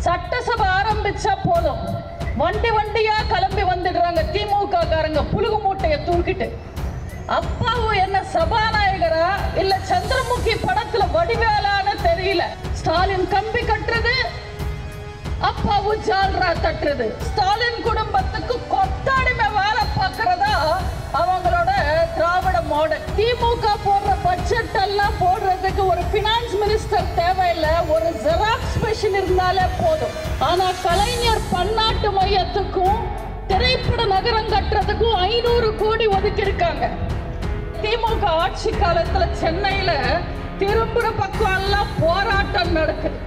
சட்டசபை ஆரம்பிச்சா போதும் வண்டி வண்டியா கிளம்பி வந்துடுறாங்க திமுக காரங்க புழுகு மூட்டையை தூக்கிட்டு. அப்பாவும் என்ன சபாநாயகரா இல்ல சந்திரமுகி படத்துல வடிவேலான்னு தெரியல. ஸ்டாலின் கம்பி கட்டுறது, அப்பாவும் ஜால்ரா தட்டுறது. ஸ்டாலின் குடும்பத்துக்கு கொத்தாடிமை வேலை பார்க்கறதா அவங்களோட திராவிட மாடல். திமுக போடுற பட்ஜெட் எல்லாம் போடுறதுக்கு ஒரு பினான்ஸ் மினிஸ்டர் தேவையில்லை, ஒரு ஜெராக்ஸ் மிஷின் இருந்தாலே போதும். ஆனா கலைஞர் பன்னாட்டு மையத்துக்கும் திரைப்பட நகரம் கட்டுறதுக்கும் 500 கோடி ஒதுக்கி இருக்காங்க. திமுக ஆட்சி காலத்துல சென்னையில திரும்புற பக்கம் எல்லாம் போராட்டம் நடக்குது.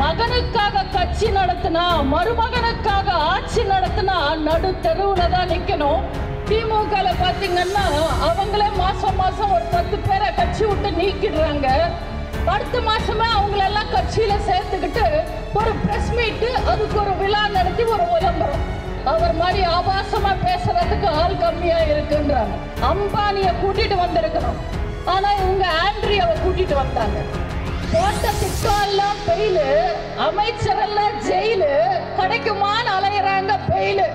மகனுக்காக கட்சி நடத்தினா, மருமகனுக்காக ஆட்சி நடத்தினா நடு தெருவுல தான் நிக்கணும். திமுக பாத்தீங்கன்னா அவங்களே மாசம் மாசம் ஒரு 10 பேரை கட்சி விட்டு நீக்கிடுறாங்க. அடுத்த மாசமே அவங்களெல்லாம் கட்சியில சேர்த்துக்கிட்டு ஒரு பிரஸ் மீட், அதுக்கு ஒரு விழா நடத்தி ஒரு விளம்பரம். அவர் மாதிரி ஆபாசமா பேசுறதுக்கு ஆள் கம்மியா இருக்குன்றாங்க. அம்பானிய கூட்டிட்டு வந்திருக்கிறோம், ஆனா இவங்க ஆண்ட்ரியாவை கூட்டிட்டு வந்தாங்க. போட்ட திட்டம் எல்லாம் பெயிலு, அமைச்சர் எல்லாம் ஜெயிலு, கிடைக்குமான்னு அலையிறாங்க பெயிலு.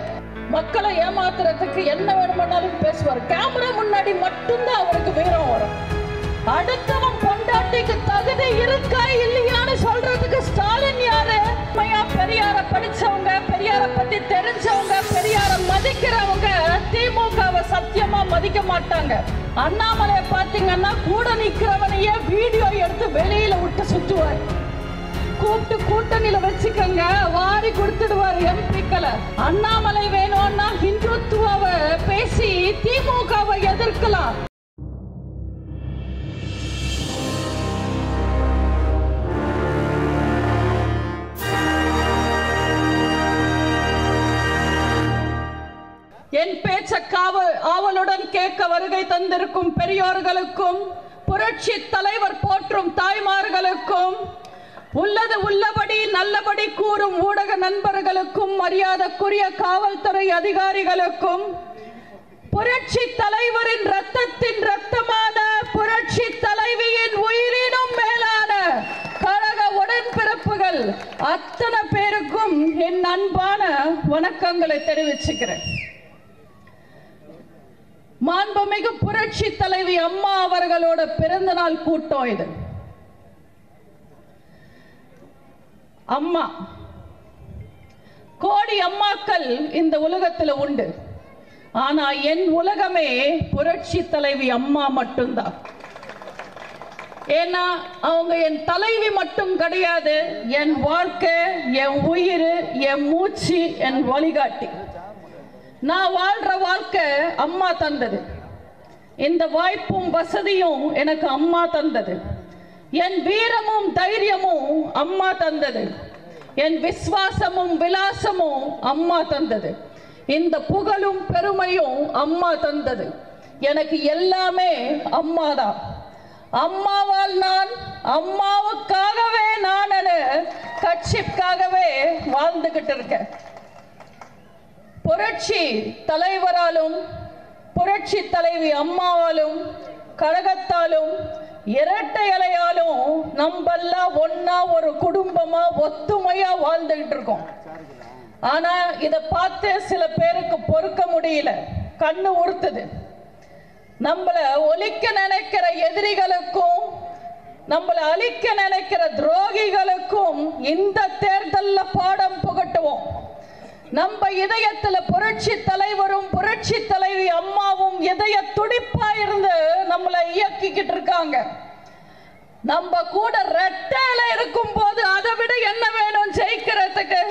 மக்களை ஏமாத்துறதுக்கு என்ன வேணுமானாலும் பேசுவார். கேமரா முன்னாடி மட்டும்தான் அவருக்கு வீரம் வரும். அடுத்தவன் பொண்டாட்டிக்கு தகுதி இருக்கா இல்லையான்னு சொல்றதுக்கு ஸ்டாலின் யாரு? பெரியார படிச்சவங்க, பெரியார பத்தி தெரிஞ்சவங்க, பெரியார மதிக்கிறவங்க திமுகவை சத்தியமா மதிக்க மாட்டாங்க. அண்ணாமலை பாத்தீங்கன்னா கூட நிக்கிறவனையே வீடியோ எடுத்து வெளியில விட்டு சுத்துவார். கூப்பிட்டு கூட்டணியில வச்சுக்கங்க, வாரி கொடுத்துடுவார் எம்பிக்களை. அண்ணாமலை வேணும்னா ஹிந்துத்துவாவை பேசி திமுகவை எதிர்க்கலாம். என் பேச்ச ஆவலுடன் கேட்க வருகை தந்திருக்கும் பெரியோர்களுக்கும், புரட்சி தலைவர் போற்றும் தாய்மார்களுக்கும், உள்ளது உள்ளபடி நல்லபடி கூறும் ஊடக நண்பர்களுக்கும், மரியாதைக்குரிய காவல்துறை அதிகாரிகளுக்கும், புரட்சி தலைவரின் ரத்தத்தின் ரத்தமான புரட்சி தலைவியின் உயிரினும் மேலான கழக உடன்பிறப்புகள் அத்தனை பேருக்கும் என் அன்பான வணக்கங்களை தெரிவிச்சுக்கிறேன். மாண்புமிகு புரட்சி தலைவி அம்மா அவர்களோட பிறந்த நாள் கூட்டம் இது. அம்மா, கோடி அம்மாக்கள் இந்த உலகத்தில் உண்டு, ஆனா என் உலகமே புரட்சி தலைவி அம்மா மட்டும்தான். ஏன்னா அவங்க என் தலைவி மட்டும் கிடையாது, என் வாழ்க்கை, என் உயிர், என் மூச்சு, என் வழிகாட்டி. நான் வாழ்ற வாழ்க்கை அம்மா தந்தது. இந்த வாய்ப்பும் வசதியும் எனக்கு அம்மா தந்தது. என் வீரமும் தைரியமும் அம்மா தந்தது. என் விசுவாசமும் விலாசமும் அம்மா தந்தது. இந்த புகழும் பெருமையும் அம்மா தந்தது. எனக்கு எல்லாமே அம்மாதான். அம்மாவால் நான், அம்மாவுக்காகவே நான் கட்சிக்காகவே வாழ்ந்துகிட்டு இருக்கேன். புரட்சி தலைவராலும் புரட்சி தலைவி அம்மாவாலும் கழகத்தாலும் இரட்டை இலையாலும் நம்மெல்லாம் ஒன்னா ஒரு குடும்பமா ஒத்துமையா வாழ்ந்துகிட்டு இருக்கோம். ஆனா இத பார்த்து சில பேருக்கு பொறுக்க முடியல, கண்ணு உறுத்துது. நம்மள ஒழிக்க நினைக்கிற எதிரிகளுக்கும், நம்மள அழிக்க நினைக்கிற துரோகிகளுக்கும் இந்த தேர்தல்ல பாடம் புகட்டுவோம். நம்ம இதயத்துல புரட்சி தலைவரும் புரட்சி தலைவி அம்மாவும் இதய துடிப்பா இருந்து நம்மளை இயக்கிக்கிட்டு இருக்காங்க. நம்ம கூட ரெட்டையில இருக்கும் போது அதை விட என்ன வேணும் ஜெயிக்கிறதுக்கு?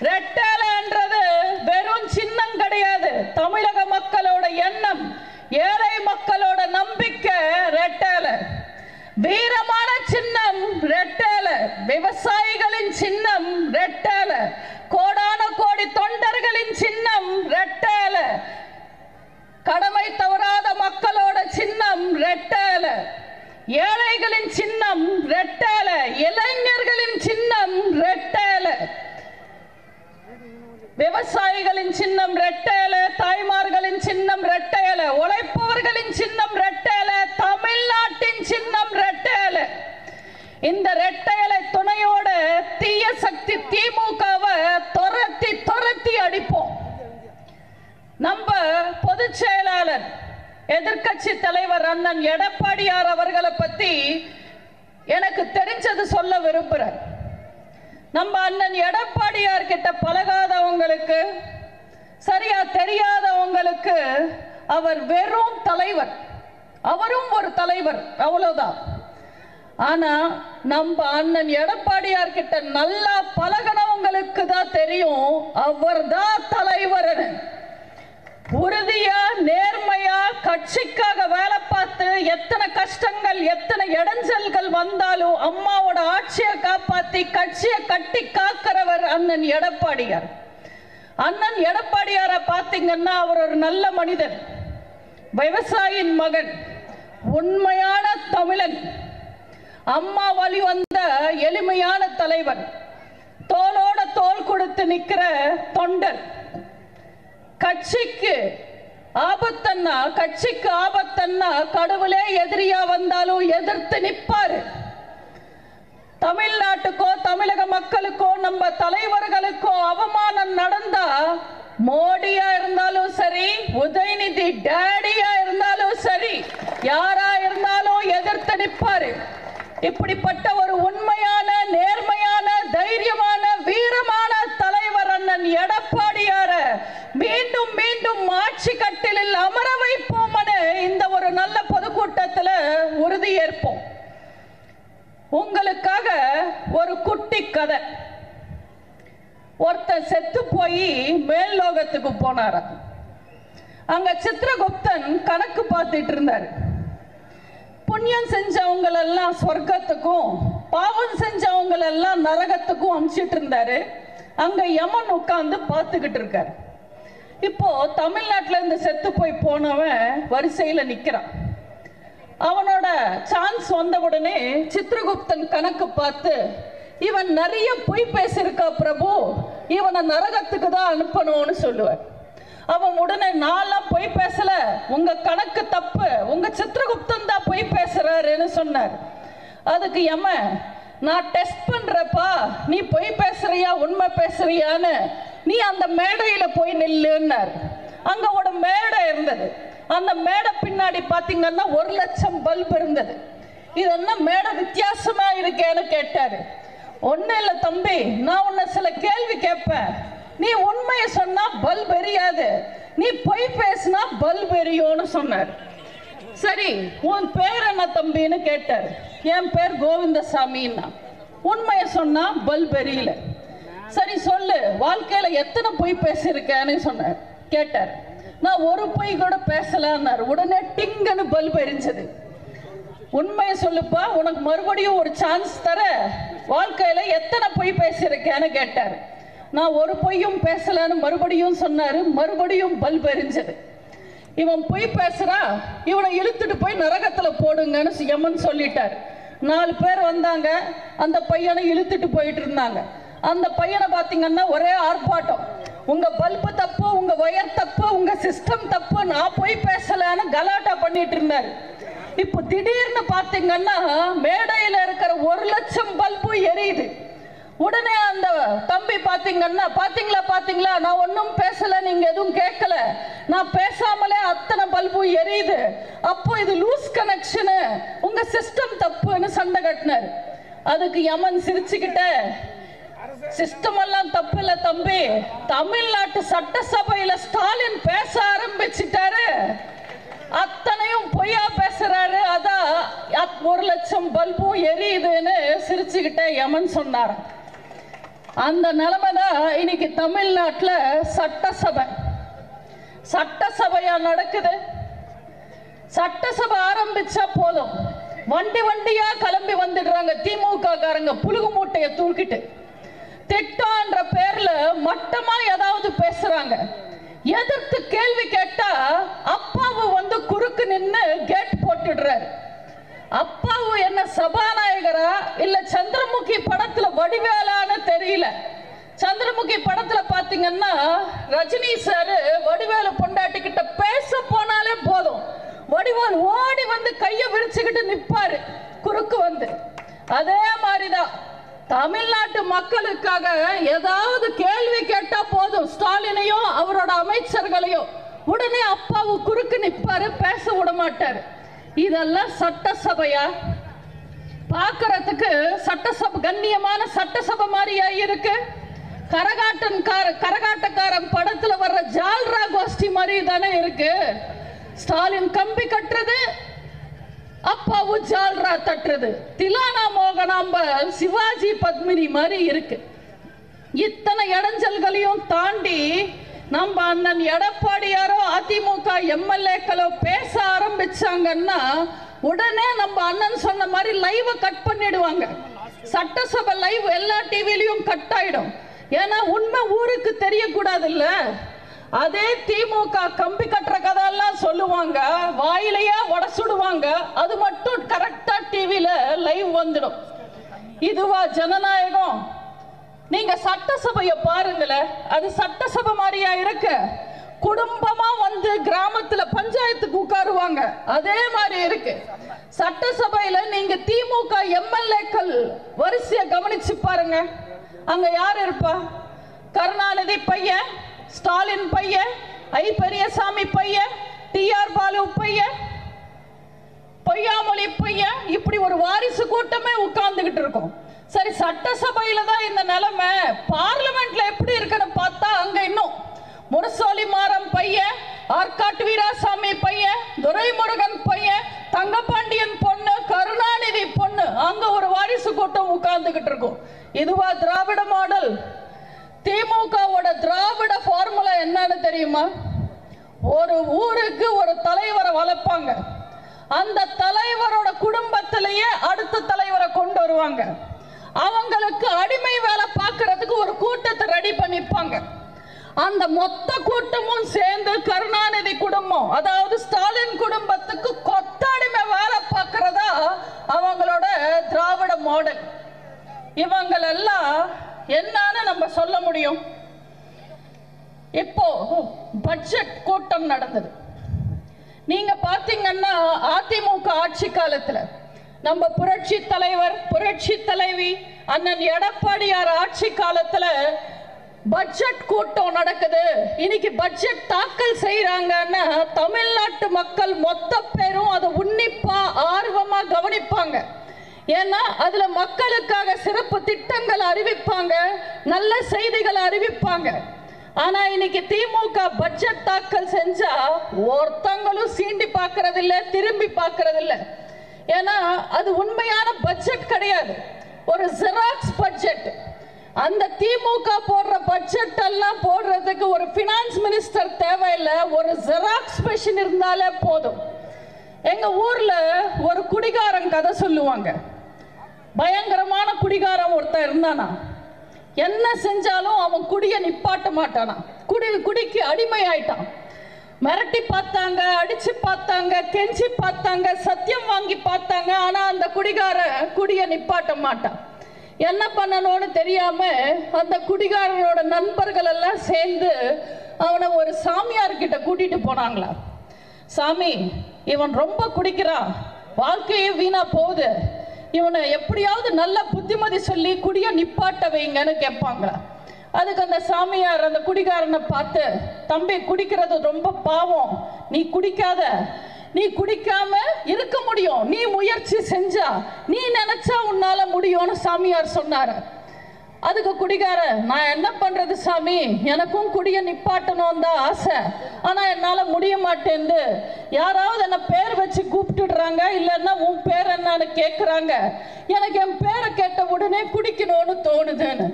ரெட்டையிலன்றது வெறும் சின்னம் கிடையாது. தமிழக மக்களோட எண்ணம், ஏழை மக்களோட நம்பிக்கை ரெட்டையில. வீரமான சின்னம் ரெட்டையில, விவசாயிகளின் சின்னம் ரெட்டையில, கோடான கோடி தொண்டர்களின் சின்னம் ரெட்டையில, கடமை தவறாத மக்களோட சின்னம் ரெட்டையில, ஏழைகளின் சின்னம் ரெட்டையில, இளைஞர்களின் சின்னம் ரெட்டையில, விவசாயிகளின் சின்னம் ரெட்டையில, தாய்மார்களின் சின்னம் ரெட்டையில, உழைப்பவர்களின் சின்னம் ரெட்டையில, தமிழ்நாட்டின் சின்னம் ரெட்டையில. இந்த ரெட்டையில துணையோட தீய சக்தி சக்தி திமுகவை துரத்தி துரத்தி அடிப்போம். நம்ம பொதுச் செயலாளர் எதிர்க்கட்சி தலைவர் அண்ணன் எடப்பாடியார் அவர்களை பத்தி எனக்கு தெரிஞ்சது சொல்ல விரும்புறேன். நம்ம அண்ணன் எடப்பாடியார் கிட்ட பழகாதவங்களுக்கு, சரியா தெரியாதவங்களுக்கு அவர் வெறும் தலைவர், அவரும் ஒரு தலைவர், அவ்வளவுதான். ஆனா நம்ம அண்ணன் எடப்பாடியார் கிட்ட நல்லா பழகினவங்களுக்கு தான் தெரியும் அவர் தான் தலைவர். உறுதியா நேர்மையா கட்சிக்காக வேலை பார்த்து எத்தனை கஷ்டங்கள் எத்தனை இடைஞ்சல்கள் வந்தாலும் அம்மாவோட ஆட்சியை காப்பாத்தி கட்சியை கட்டி காக்கிறவர் அண்ணன் எடப்பாடியார். அண்ணன் எடப்பாடியாரை பார்த்தீங்கன்னா அவர் ஒரு நல்ல மனிதன், விவசாயியின் மகன், உண்மையான தமிழன், அம்மா வழி வந்த எளிமையான தலைவர், தோளோட தோள் கொடுத்து நிக்கிற தொண்டர். கட்சிக்கு ஆபத்தன்னா கடவுளே எதிரியா வந்தாலும் எதிர்த்து நிற்பாரு. தமிழ்நாட்டுக்கோ தமிழக மக்களுக்கோ நம்ம தலைவர்களுக்கோ அவமானம் நடந்தா மோடியா இருந்தாலும் சரி, உதயநிதி டேடியா இருந்தாலும் சரி, யாரா இருந்தாலும் எதிர்த்து நிற்பாரு. இப்படிப்பட்ட ஒரு உண்மையான நேர்மையான தைரியமான வீரமான தலைவர் அண்ணன் எடப்பாடியார மீண்டும் மீண்டும் ஆட்சி கட்டிலில் அமர வைப்போம் என இந்த ஒரு நல்ல பொதுக்கூட்டத்தில் உறுதியேற்போம். உங்களுக்காக ஒரு குட்டி கதை. ஒருத்தர் செத்து போய் மேல் லோகத்துக்கு போனார. அங்க சித்திரகுப்தன் கணக்கு பார்த்துட்டு இருந்தாரு. புண்ணியம் செஞ்சவங்களெல்லாம் சொர்க்கத்துக்கும் பாவம் செஞ்சவங்களெல்லாம் நரகத்துக்கும் அனுப்பிச்சிட்டு இருந்தாரு. அங்க யமன் உட்கார்ந்து பார்த்துக்கிட்டு இருக்காரு. இப்போ தமிழ்நாட்டில இருந்து செத்து போய் போனவன் வரிசையில நிக்கிறான். அவனோட சான்ஸ் வந்த உடனே சித்திரகுப்தன் கணக்கு பார்த்து, இவன் நிறைய பொய் பேசியிருக்கா பிரபு, இவனை நரகத்துக்கு தான் அனுப்பணும்னு சொல்லுவார். அவன் உடனே நான்லாம் பொய் பேசல, உங்க கணக்கு தப்பு, உங்க சித்திரகுப்தன் தான் பொய் பேசுறாருன்னு சொன்னார். அதுக்கு யமன், நான் டெஸ்ட் பண்றப்பா, நீ பொய் பேசுறியா உண்மை பேசுறியான்னு நீ அந்த மேடையில போய் நில்லுன்னார். அங்க ஒரு மேடை இருந்தது. அந்த மேடை பின்னாடி பாத்தீங்கன்னா 1,00,000 பல்ப் இருந்தது. இது என்ன மேடை வித்தியாசமா இருக்கேன்னு கேட்டாரு. ஒன்னும் இல்ல தம்பி, நான் உன்னை சில கேள்வி கேட்பேன், நீ உண்மையை சொன்னா பல்ப் எரியாது, நீ பொய் பேசினா பல்ப் எரியும்னு சொன்னார். சரி, உன் பேர் என்ன தம்பின்னு கேட்டார். என் பேர் கோவிந்தசாமின்னா. உண்மையை சொன்னா பல்ப் எரியல. சரி சொல்லு, வாழ்க்கையில எத்தனை பொய் பேசியிருக்கேன்னு சொன்னார். கேட்டார். நான் ஒரு பொய் கூட பேசலான்னாரு. உடனே டிங்கன்னு பல்ப் எரிஞ்சது. உண்மையை சொல்லுப்பா, உனக்கு மறுபடியும் ஒரு சான்ஸ் தர, வாழ்க்கையில எத்தனை பொய் பேசியிருக்கேன்னு கேட்டார். நான் ஒரு பொய்யும் பேசலன்னு மறுபடியும் சொன்னாரு. மறுபடியும் பல்ப் எரிஞ்சது. இவன் பொய் பேசுறா, இவனை இழுத்துட்டு போய் நரகத்துல போடுங்கன்னு யமன் சொல்லிட்டார். 4 பேர் வந்தாங்க. அந்த பையனை இழுத்துட்டு போயிட்டு இருந்தாங்க. அந்த பையனை பாத்தீங்கன்னா ஒரே ஆர்ப்பாட்டம், உங்க பல்பு தப்பு, உங்க வயர் தப்பு, உங்க சிஸ்டம் தப்பு, நான் பொய் பேசலன்னு கலாட்டா பண்ணிட்டு இருந்தாரு. இப்போ திடீர்னு பாத்தீங்கன்னா மேடையில இருக்கிற 1,00,000 பல்பு எரியுது. உடனே அந்த தம்பி பாத்தீங்கன்னா, பாத்தீங்களா நான் ஒன்னும் பேசல, நீங்க எதுவும் கேட்கல, நான் பேசாமலே அத்தனை பல்பு எரியுது, அப்போ இது லூஸ் கனெக்ஷனு, உங்க சிஸ்டம் தப்புன்னு சண்டை கட்டினார். அதுக்கு யமன் சிரிச்சுக்கிட்ட, சிஸ்டம் எல்லாம் தப்பு இல்ல தம்பி, தமிழ்நாட்டு சட்டசபையில ஸ்டாலின் பேச ஆரம்பிச்சிட்டாரு, அத்தனையும் பொய்யா பேசுறாரு, அதான் 1,00,000 பல்பும் எரியுதுன்னு சிரிச்சுக்கிட்ட யமன் சொன்னார். அந்த நிலைமைதான் இன்னைக்கு தமிழ்நாட்டில் சட்டசபையா நடக்குது. சட்டசபை ஆரம்பிச்சா போதும், வண்டியா கிளம்பி வந்துடுறாங்க திமுக காரங்க, புழுகு மூட்டையை தூக்கிட்டு. திட்டம்ன்ற பேர்ல மட்டமா ஏதாவது பேசுறாங்க. எதிர்த்து கேள்வி கேட்டா அப்பாவு வந்து குறுக்கு நின்று கேட் போட்டுடுறாரு. அப்பாவு என்ன சபாநாயகரா இல்ல சந்திரமுகி படத்துல வடிவேலான்னு தெரியல. சந்திரமுகி படத்துல பாத்தீங்கன்னா ரஜினி சார் வடிவேலு பொண்டாட்டி கிட்ட பேச போனாலே போதும், வடிவேல் ஓடி வந்து கைய விரிச்சுக்கிட்டு நிப்பாரு குறுக்கு வந்து. அதே மாதிரிதான் தமிழ்நாட்டு மக்களுக்காக ஏதாவது கேள்வி கேட்டா போதும், ஸ்டாலினையும் அவரோட அமைச்சர்களையும் உடனே அப்பாவு குறுக்கு நிற்பாரு, பேச விட மாட்டாரு. இதெல்லாம் சட்டசபையா? பார்க்கறதுக்கு சட்டசபை கண்ணியமான சட்டசபை மாதிரியா இருக்கு? கரகாட்டக்காரன் படத்துல வர்ற ஜால்ரா கோஷ்டி மாதிரி தானே இருக்கு. ஸ்டாலின் கம்பி கட்டுறது, அப்பாவு ஜால்ரா தட்டுறது, திலானா மோகனாம்ப சிவாஜி பத்மினி மாதிரி இருக்கு. இத்தனை இடைஞ்சல்களையும் தாண்டி நம்ம அண்ணன் எடப்பாடியாரோ அதிமுக எம்எல்ஏக்களோ பேச ஆரம்பிச்சாங்கன்னா உடனே நம்ம அண்ணன் சொன்ன மாதிரி லைவ் கட் பண்ணிடுவாங்க. சட்டசபை லைவ் எல்லா டிவிலையும் கட் ஆயிடும். ஏன்னா உண்மை ஊருக்கு தெரியக்கூடாது இல்ல. அதே திமுக கம்பி கட்டுற கதையெல்லாம் சொல்லுவாங்க, வாயிலையா உடச்சுடுவாங்க, அது மட்டும் கரெக்டா டிவில லைவ் வந்துடும். இதுவா ஜனநாயகம்? நீங்க சட்டசபைய பாருங்களேன், அது சட்டசபை மாதிரியா இருக்கு? குடும்பமா வந்து கிராமத்துல பஞ்சாயத்துக்கு உட்காருவாங்க, அதே மாதிரி இருக்கு. சட்டசபையில நீங்க திமுக எம்எல்ஏக்கள் வரிசைய கவனிச்சு பாருங்க. அங்க யார் இருப்பா? கருணாநிதி பையன், ஸ்டாலின் பையன், ஐ பெரியசாமி பையன், டிஆர் பாலு பையன், பொய்யாமொழி பையன், இப்படி ஒரு வாரிசு கூட்டமே உட்கார்ந்துகிட்டு இருக்கும். சரி, சட்டசபையில தான் இந்த நிலைமை, பார்லிமெண்ட்ல எப்படி இருக்குன்னு பார்த்தா அங்க இன்னும் முரசொலி மாறம் பையன், ஆற்காட்டு வீராசாமி பையன், துரைமுருகன் பையன், தங்கபாண்டியன் பொண்ணு, கருணாநிதி பொண்ணு, அங்க ஒரு வாரிசு கூட்டம் உட்கார்ந்துகிட்டு இருக்கும். இதுவா திராவிட மாடல்? திமுகவோட திராவிட ஃபார்முலா என்னன்னு தெரியுமா? ஒரு ஊருக்கு ஒரு தலைவரை வளர்ப்பாங்க, அந்த தலைவரோட குடும்பத்திலேயே அடுத்த தலைவரை கொண்டு வருவாங்க. அவங்களுக்கு அடிமை வேலை பார்க்கறதுக்கு ஒரு கூட்டத்தை ரெடி பண்ணிப்பாங்க. அந்த மொத்த கூட்டமும் சேர்ந்து கருணாநிதி குடும்பம், அதாவது ஸ்டாலின் குடும்பத்துக்கு கொத்தடிமை வேலை பார்க்கறதா அவங்களோட திராவிட மாடல். இவங்களெல்லாம் என்னன்னு நம்ம சொல்ல முடியும்? இப்போ பட்ஜெட் கூட்டம் நடந்தது. நீங்க பாத்தீங்கன்னா அதிமுக ஆட்சி காலத்துல நம்ம புரட்சி தலைவர், புரட்சி தலைவி அண்ணன் எடப்பாடியார் ஆட்சி காலத்துல பட்ஜெட் கூட்டம் நடக்குது, இன்னைக்கு பட்ஜெட் தாக்கல் செய்யறாங்கன்னா தமிழ்நாட்டு மக்கள் மொத்த பேரும் அதை உன்னிப்பா ஆர்வமா கவனிப்பாங்க. ஏன்னா அதுல மக்களுக்காக சிறப்பு திட்டங்கள் அறிவிப்பாங்க, நல்ல செய்திகளை அறிவிப்பாங்க. ஆனா இன்னைக்கு திமுக பட்ஜெட் தாக்கல் செஞ்சா ஒருத்தங்களும் சீண்டி பார்க்கறது இல்ல, திரும்பி பார்க்கறது இல்ல. ஏன்னா அது உண்மையான பட்ஜெட் கிடையாது, ஒரு ஜெராக்ஸ் பட்ஜெட். அந்த திமுக போடுற பட்ஜெட் எல்லாம் போடுறதுக்கு ஒரு பினான்ஸ் மினிஸ்டர் தேவையில்லை, ஒரு ஜெராக்ஸ் மிஷின் இருந்தாலே போதும். எங்க ஊர்ல ஒரு குடிகாரன் கதை சொல்லுவாங்க. பயங்கரமான குடிகாரன் ஒருத்தன் இருந்தானா, என்ன செஞ்சாலும் அவன் குடிய நிப்பாட்ட மாட்டானா, குடிக்கு அடிமை ஆயிட்டான். மிரட்டி பார்த்தாங்க, அடிச்சு பார்த்தாங்க, கெஞ்சி பார்த்தாங்க, சத்தியம் வாங்கி பார்த்தாங்க, ஆனா அந்த குடிகாரன் குடிய நிப்பாட்ட மாட்டான். என்ன பண்ணணும்னு தெரியாம அந்த குடிகாரனோட நண்பர்கள் எல்லாம் சேர்ந்து அவனை ஒரு சாமியார் கிட்ட கூட்டிட்டு போனாங்களா. சாமி, இவன் ரொம்ப குடிக்கிறான், வாழ்க்கையே வீணா போகுது, இவனை எப்படியாவது நல்ல புத்திமதி சொல்லி குடிய நிப்பாட்ட வைங்கன்னு கேட்பாங்களா. அதுக்கு அந்த சாமியார் அந்த குடிகாரனை பார்த்து, தம்பி குடிக்கிறது ரொம்ப பாவம், நீ குடிக்காத, நீ குடிக்காம இருக்க முடியும், நீ முயற்சி செஞ்சா, நீ நினைச்சா உன்னால முடியும்னு சாமியார் சொன்னாரு. அதுக்கு குடிகார, நான் என்ன பண்றது சாமி, எனக்கும் குடிய நிப்பாட்டணும் தான் ஆசை, ஆனா என்னால முடிய மாட்டேன்னு. யாராவது என்ன பேர் வச்சு கூப்பிட்டுடுறாங்க, இல்லைன்னா உன் பேர் என்னன்னு கேட்குறாங்க, எனக்கு என் பேரை கேட்ட உடனே குடிக்கணும்னு தோணுதுன்னு.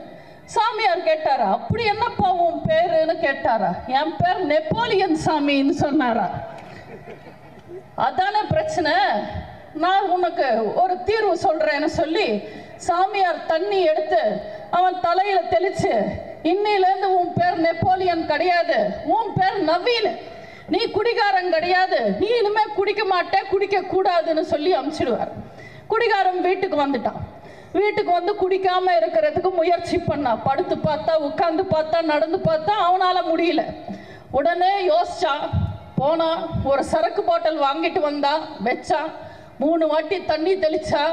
சாமியார் கேட்டாரா, அப்படி என்னப்பா உன் பேருன்னு கேட்டாரா. என் பேர் நெப்போலியன் சாமின்னு சொன்னாரா. அதான பிரச்சனை, நான் உனக்கு ஒரு தீர்வு சொல்றேன்னு சொல்லி சாமியார் தண்ணி எடுத்து அவன் தலையில தெளிச்சு, இன்னிலேருந்து உன் பேர் நெப்போலியன் கிடையாது, உன் பேர் நவீன், நீ குடிகாரன் கிடையாது, நீ இனிமே குடிக்க மாட்டே, குடிக்க கூடாதுன்னு சொல்லி அனுப்பிச்சிடுவார். குடிகாரன் வீட்டுக்கு வந்துட்டான். வீட்டுக்கு வந்து குடிக்காம இருக்கிறதுக்கு முயற்சி பண்ணா, படுத்து பார்த்தா, உட்கார்ந்து பார்த்தா, நடந்து பார்த்தா, அவனால முடியல. உடனே யோசிச்சான், போனா ஒரு சரக்கு பாட்டில் வாங்கிட்டு வந்தா, வச்சான், 3 வாட்டி தண்ணி தெளிச்சா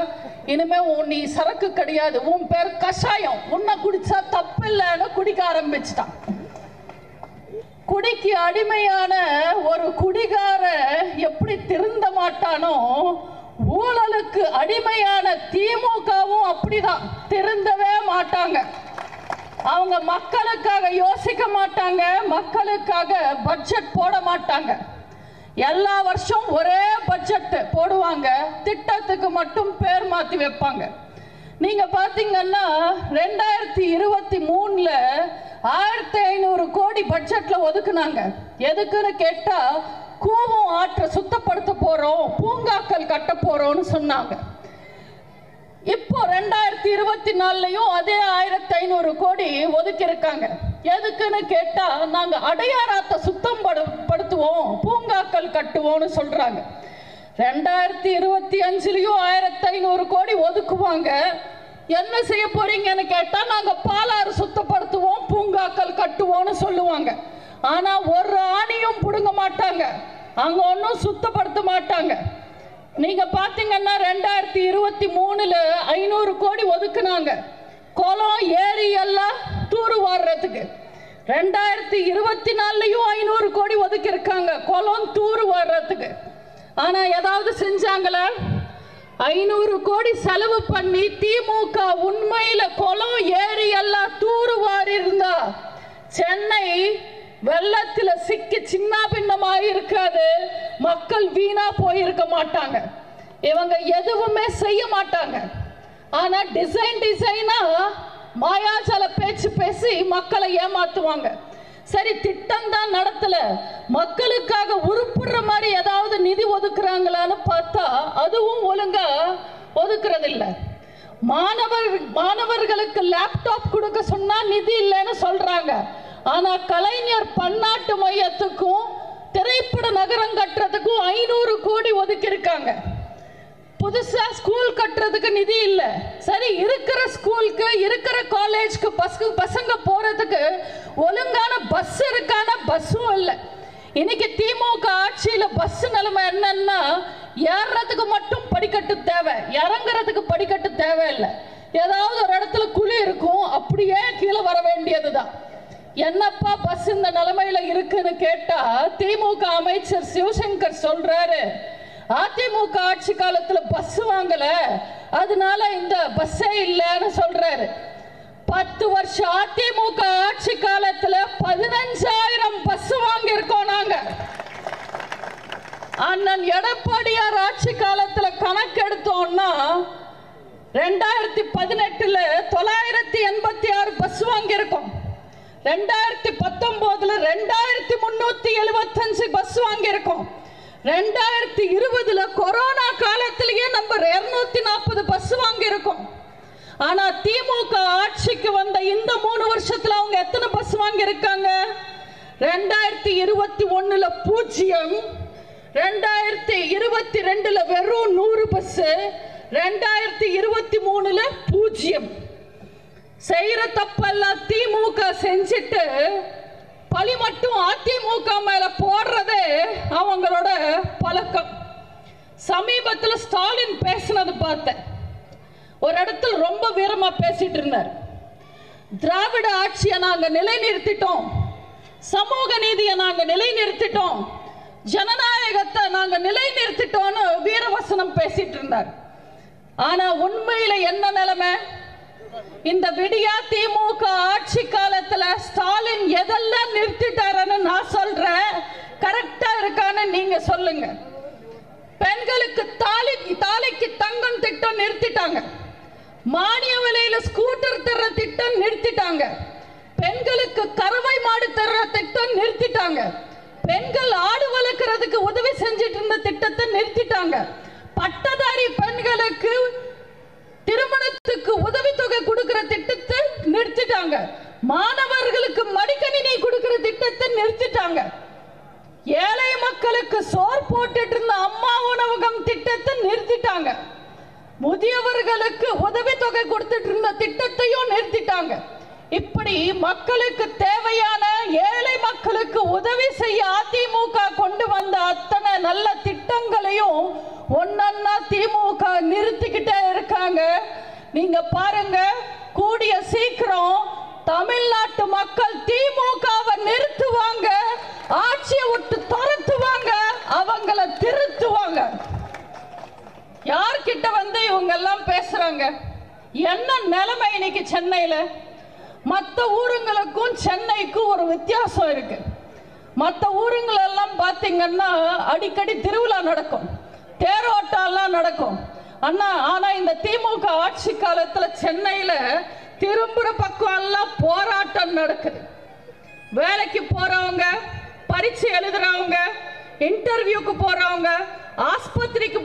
இனிமே நீ சரக்கு கிடையாது, உன் பேர் கஷாயம், உன்னை குடிச்சா தப்பு இல்லைன்னு குடிக்க ஆரம்பிச்சிட்டான். குடிக்கு அடிமையான ஒரு குடிகார எப்படி திருந்த மாட்டானோ, ஊழலுக்கு அடிமையான திமுகவும் அப்படிதான் திருந்தவே மாட்டாங்க. அவங்க மக்களுக்காக யோசிக்க மாட்டாங்க, மக்களுக்காக பட்ஜெட் போட மாட்டாங்க. எல்லா வருஷம் ஒரே பட்ஜெட் போடுவாங்க, திட்டத்துக்கு மட்டும் பேர் மாத்தி வைப்பாங்க. நீங்க பாத்தீங்கன்னா 2023ல 1500 கோடி பட்ஜெட்ல ஒதுக்குனாங்க. எதுக்குன்னு கேட்டா கூவம் ஆற்றை சுத்தப்படுத்த போறோம், பூங்காக்கள் கட்ட போறோம்னு சொன்னாங்க. இப்போ 2024லயும் அதே 1500 கோடி ஒதுக்கி இருக்காங்க. எதுக்குன்னு கேட்டா நாங்க அடையாராத்தை சுத்தம் படுத்துவோம், பூங்காக்கள் கட்டுவோம்னு சொல்றாங்க. 2025லயும் 1500 கோடி ஒதுக்குவாங்க. என்ன செய்ய போறீங்கன்னு கேட்டா நாங்க பாலாறு சுத்தப்படுத்துவோம், பூங்காக்கள் கட்டுவோம்னு சொல்லுவாங்க. ஆனா ஒரு ஆணியும் புடுங்க மாட்டாங்க, அங்க ஒன்னும் சுத்தப்படுத்த மாட்டாங்க. நீங்க பாத்தீங்கன்னா 2023ல 500 கோடி ஒதுக்குனாங்க குளம் ஏரி எல்லாம் தூரு வாடுறதுக்கு. 2024லயும் 500 கோடி ஒதுக்கி இருக்காங்க குளம் தூரு வாடுறதுக்கு. ஆனா ஏதாவது செஞ்சாங்களா? 500 கோடி செலவு பண்ணி திமுக உண்மையில குளம் ஏரி எல்லாம் தூரு வாரி இருந்தா சென்னை வெள்ளத்துல சிக்கி சின்ன பின்னமாக இருக்காது, மக்கள் வீணா போயிருக்க மாட்டாங்க. இவங்க எதுவுமே செய்ய மாட்டாங்க. ஆனா டிசைனா மாயாஜால பேச்சு பேசி மக்களை ஏமாத்துவாங்க. சரி, திட்டம் தான் நடத்தல, மக்களுக்காக உருப்புற மாதிரி ஏதாவது நிதி ஒதுக்குறாங்களான்னு பார்த்தா அதுவும் ஒழுங்கா ஒதுக்குறது இல்லை. மாணவர்களுக்கு லேப்டாப் கொடுக்க சொன்னா நிதி இல்லைன்னு சொல்றாங்க. ஆனா கலைஞர் பன்னாட்டு மையத்துக்கும் திரைப்பட நகரம் கட்டுறதுக்கும் 500 கோடி ஒதுக்கி இருக்காங்க. புதுசா ஸ்கூல் கட்டுறதுக்கு நிதி இல்ல. சரி, இருக்கிற ஸ்கூலுக்கு இருக்கிற காலேஜ்க்கு பசங்க போறதுக்கு ஒழுங்கான பஸ் இருக்கான பஸ்ஸும் இல்ல. இன்னைக்கு திமுக ஆட்சியில பஸ் நிலைமை என்னன்னா, ஏறதுக்கு மட்டும் படிக்கட்டு தேவை, இறங்குறதுக்கு படிக்கட்டு தேவையில்லை. ஏதாவது ஒரு இடத்துல குழி இருக்கும், அப்படியே கீழே வர வேண்டியதுதான். என்னப்பா பஸ் இந்த நிலைமையில இருக்குன்னு கேட்டா திமுக அமைச்சர் சிவசங்கர் சொல்றாரு, அதிமுக ஆட்சி காலத்துல பஸ் வாங்கல, அதனால இந்த பஸ்ஸே இல்லைன்னு சொல்றாரு. 10 வருஷம் அதிமுக ஆட்சி காலத்துல 15,000 பஸ் வாங்கி இருக்கோம் நாங்க. அண்ணன் எடப்பாடியார் ஆட்சி காலத்துல கணக்கெடுத்தோம்னா 2018ல 986 பஸ் வாங்கி இருக்கோம். 2019ல 2375 பஸ் வாங்கி இருக்கோம். 2020ல கொரோனா காலத்திலேயே நம்ம 240 பஸ் வாங்கி இருக்கோம். ஆனா திமுக ஆட்சிக்கு வந்த இந்த 3 வருஷத்துல அவங்க எத்தனை பஸ் வாங்கி இருக்காங்க? 2021ல 0, 2022ல வெறும் 100 பஸ், 2023ல 0. செய்யற தப்பெல்லாம் திமுக செஞ்சிட்டு பழி மட்டும் அதிமுக மேல போடுறதே அவங்களோட பழக்கம். சமீபத்தில் ஸ்டாலின் பேசினது பார்த்தேன். ஒரு இடத்துல ரொம்ப வீரமா பேசிட்டு இருந்தார். திராவிட ஆட்சியை நாங்க நிலைநிறுத்திட்டோம், சமூக நீதியை நாங்க நிலைநிறுத்திட்டோம், ஜனநாயகத்தை நாங்க நிலைநிறுத்திட்டோம்னு வீரவசனம் பேசிட்டு இருந்தார். ஆனா உண்மையில என்ன நிலைமை? இந்த விடியா திமுக ஆட்சி காலத்துல ஸ்டாலின் எதெல்லாம் நிறுத்திட்டாருன்னு நான் சொல்றேன், கரெக்டா இருக்கான்னு நீங்க சொல்லுங்க. பெண்களுக்கு தாலிக்கு தங்கம் திட்டம் நிறுத்திட்டாங்க, மானிய விலையில ஸ்கூட்டர் தர்ற திட்டம் நிறுத்திட்டாங்க, பெண்களுக்கு கறவை மாடு தர்ற திட்டம் நிறுத்திட்டாங்க, பெண்கள் ஆடு வளர்க்கறதுக்கு உதவி செஞ்சிட்டு இருந்த திட்டத்தை நிறுத்திட்டாங்க, பட்டதாரி பெண்களுக்கு திருமணத்துக்கு உதவித்தொகை கொடுக்கிற திட்டத்தை நிறுத்திட்டாங்க, மாணவர்களுக்கு மடிக்கணினி கொடுக்கிற திட்டத்தை நிறுத்திட்டாங்க, ஏழை மக்களுக்கு சோறு போட்டுட்டு இருந்த அம்மா உணவகம் திட்டத்தை நிறுத்திட்டாங்க, முதியவர்களுக்கு உதவித்தொகை கொடுத்துட்டு இருந்த திட்டத்தையும் நிறுத்திட்டாங்க. இப்படி மக்களுக்கு தேவையான ஏழை மக்களுக்கு உதவி செய்ய அதிமுக கொண்டு வந்த அத்தனை நல்ல திட்டங்களையும் ஒன்னொன்னா திமுக நிறுத்திக்கிட்டே இருக்காங்க. நீங்க பாருங்க, கூடிய சீக்கிரம் தமிழ்நாட்டு மக்கள் திமுகவை நிறுத்துவாங்க, ஆட்சியை விட்டு துரத்துவாங்க, அவங்கள திருத்துவாங்க. யார்கிட்ட வந்து இவங்க எல்லாம் பேசுறாங்க? என்ன நிலைமை இன்னைக்கு சென்னையில? மற்ற ஊருங்களுக்கும் சென்னைக்கும் ஒரு வித்தியாசம் இருக்கு. மற்ற ஊருங்களெல்லாம் பாத்தீங்கன்னா அடிக்கடி திருவிழா நடக்கும், தேரோட்டம்லாம் நடக்கும். ஆனா இந்த திமுக ஆட்சி காலத்துல சென்னையில திரும்புற பக்கம் எல்லாம் போராட்டம் நடக்குது. வேலைக்கு போறவங்க, பரீட்சை எழுதுறவங்க, இன்டர்வியூக்கு போறவங்க, ஆஸ்பத்திரிக்கு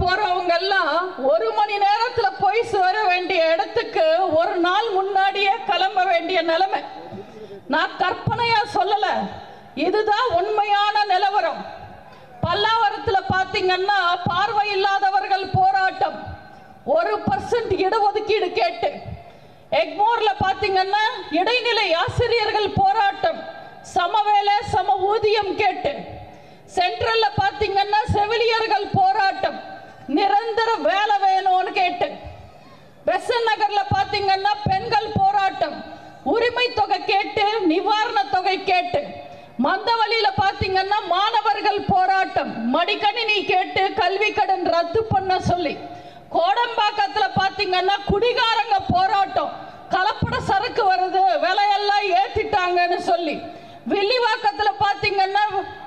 போறவங்க எல்லாம் 1 மணி நேரத்துல போய் சேர வேண்டிய இடத்துக்கு ஒரு நாள் முன்னாடியே கிளம்ப வேண்டிய நிலைமை. நான் கற்பனையா சொல்லல, இதுதான் உண்மையான நிலவரம். பல்லாவரத்துல பாத்தீங்கன்னா பார்வை இல்லாதவர்கள் போராட்டம், 1% இடஒதுக்கீடு கேட்டு. எக்மோர்ல பாத்தீங்கன்னா இடைநிலை ஆசிரியர்கள் போராட்டம், சமவேளை சம ஊதியம் கேட்டு. சென்ட்ரல்ல பாத்தீங்கன்னா செவிலியர்கள் போராட்டம், நிரந்தர வேலை வேணும்னு கேட்டு. பெசன் நகர்ல பாத்தீங்கன்னா பெண்கள் போராட்டம், உரிமை தொகை கேட்டு, நிவாரண தொகை கேட்டு. மந்தவழியில பாத்தீங்கன்னா மாணவர்கள் போராட்டம், மடிக்கணினி கேட்டு, கல்வி கடன் ரத்து பண்ண சொல்லி. கோடம்பாக்கத்துல பாத்தீங்கன்னா குடிகாரங்க போராட்டம், கலப்பட சரக்கு வருது, விலையெல்லாம் ஏத்திட்டாங்கன்னு சொல்லி. வில்லிவாக்கத்துல பாத்தீங்கன்னா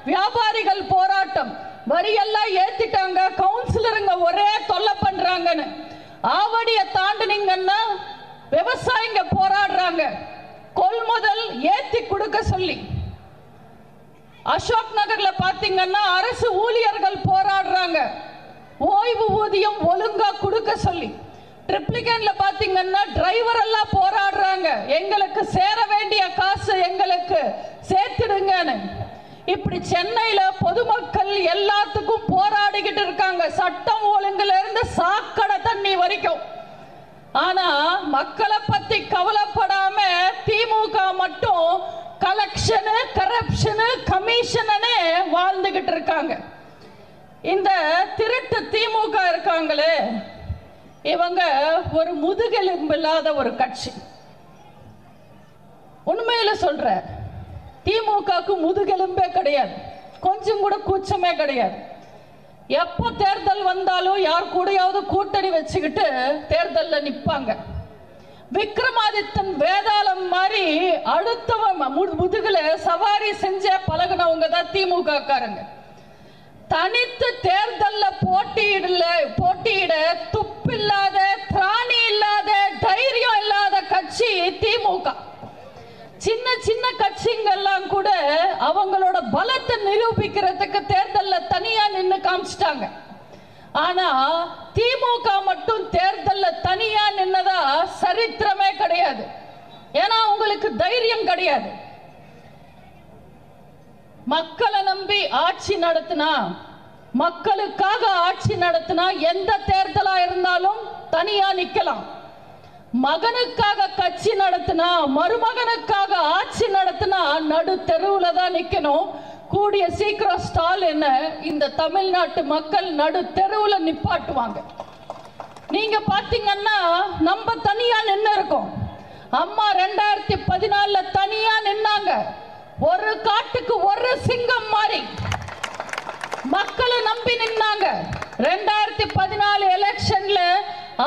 வியாபாரிகள் போராட்டம், வரியெல்லாம் ஏத்திட்டாங்க, கவுன்சிலருங்க ஒரே தொல்லை பண்றாங்கன்னு. ஆவடிய தாண்டினீங்கன்னா விவசாயிங்க போராடுறாங்க, கொள்முதல் ஏத்தி கொடுக்க சொல்லி. அசோக் நகர்ல பாத்தீங்கன்னா அரசு ஊழியர்கள் போராடுறாங்க, ஓய்வு ஊதியம் ஒழுங்கா கொடுக்க சொல்லி. ட்ரிப்ளிகேன்ல பாத்தீங்கன்னா டிரைவர் எல்லாம் போராடுறாங்க, எங்களுக்கு சேர வேண்டிய காசு எங்களுக்கு சேர்த்துடுங்கன்னு. இப்படி சென்னையில பொதுமக்கள் எல்லாத்துக்கும் போராடிக்கிட்டு இருக்காங்க, சட்டம் ஒழுங்குல இருந்து சாக்கடை தண்ணி வரைக்கும். ஆனா மக்களை பத்தி கவலைப்படாம திமுக மட்டும் கலெக்ஷனு, கரப்ஷனு, கமிஷனு வாழ்ந்துகிட்டு இருக்காங்க. இந்த திருட்டு திமுக இருக்காங்களே, இவங்க ஒரு முதுகெலும்பு இல்லாத ஒரு கட்சி. உண்மையில சொல்ற, திமுகவுக்கு முதுகெலும்பே கிடையாது, கொஞ்சம் கூட கூச்சமே கிடையாது. எப்ப தேர்தல் வந்தாலும் யார் கூடயாவது கூட்டணி வச்சுக்கிட்டு தேர்தல்ல நிப்பாங்க. விக்ரமாதித்தன் வேதாளம் மாதிரி அடுத்தவன் முதுகுல சவாரி செஞ்ச பழகினவங்க தான் திமுக காரங்க. தனித்து தேர்தல்ல போட்டியிட துப்பில்லாத, திராணி இல்லாத, தைரியம் இல்லாத கட்சி திமுக. சின்ன சின்ன கட்சிங்கெல்லாம் கூட அவங்களோட பலத்தை நிரூபிக்கிறதுக்கு தேர்தல்ல தனியா நின்று காமிச்சிட்டாங்க. ஆனா திமுக மட்டும் தேர்தல்ல தனியா நின்னதா சரித்திரமே கிடையாது. ஏன்னா உங்களுக்கு தைரியம் கிடையாது. மக்களை நம்பி ஆட்சி நடத்தினா, மக்களுக்காக ஆட்சி நடத்தினா எந்த தேர்தலா இருந்தாலும் தனியா நிக்கலாம். மகனுக்காக கட்சி நடத்தினா, மருமகனுக்காக ஆட்சி நடத்தினா நடு தெருவுல தான் நிக்கணும். கூடிய சீக்கிரம் ஸ்டாலின் இந்த தமிழ்நாட்டு மக்கள் நடு தெருவுல நிப்பாட்டுவாங்க. நீங்க பாத்தீங்கன்னா நம்ம தனியா நின்று இருக்கோம். அம்மா 2014 தனியா நின்னாங்க, ஒரு காட்டுக்கு ஒரு சிங்கம் மாதிரி மக்களை நம்பி நின்னாங்க. 2014 எலெக்ஷன்ல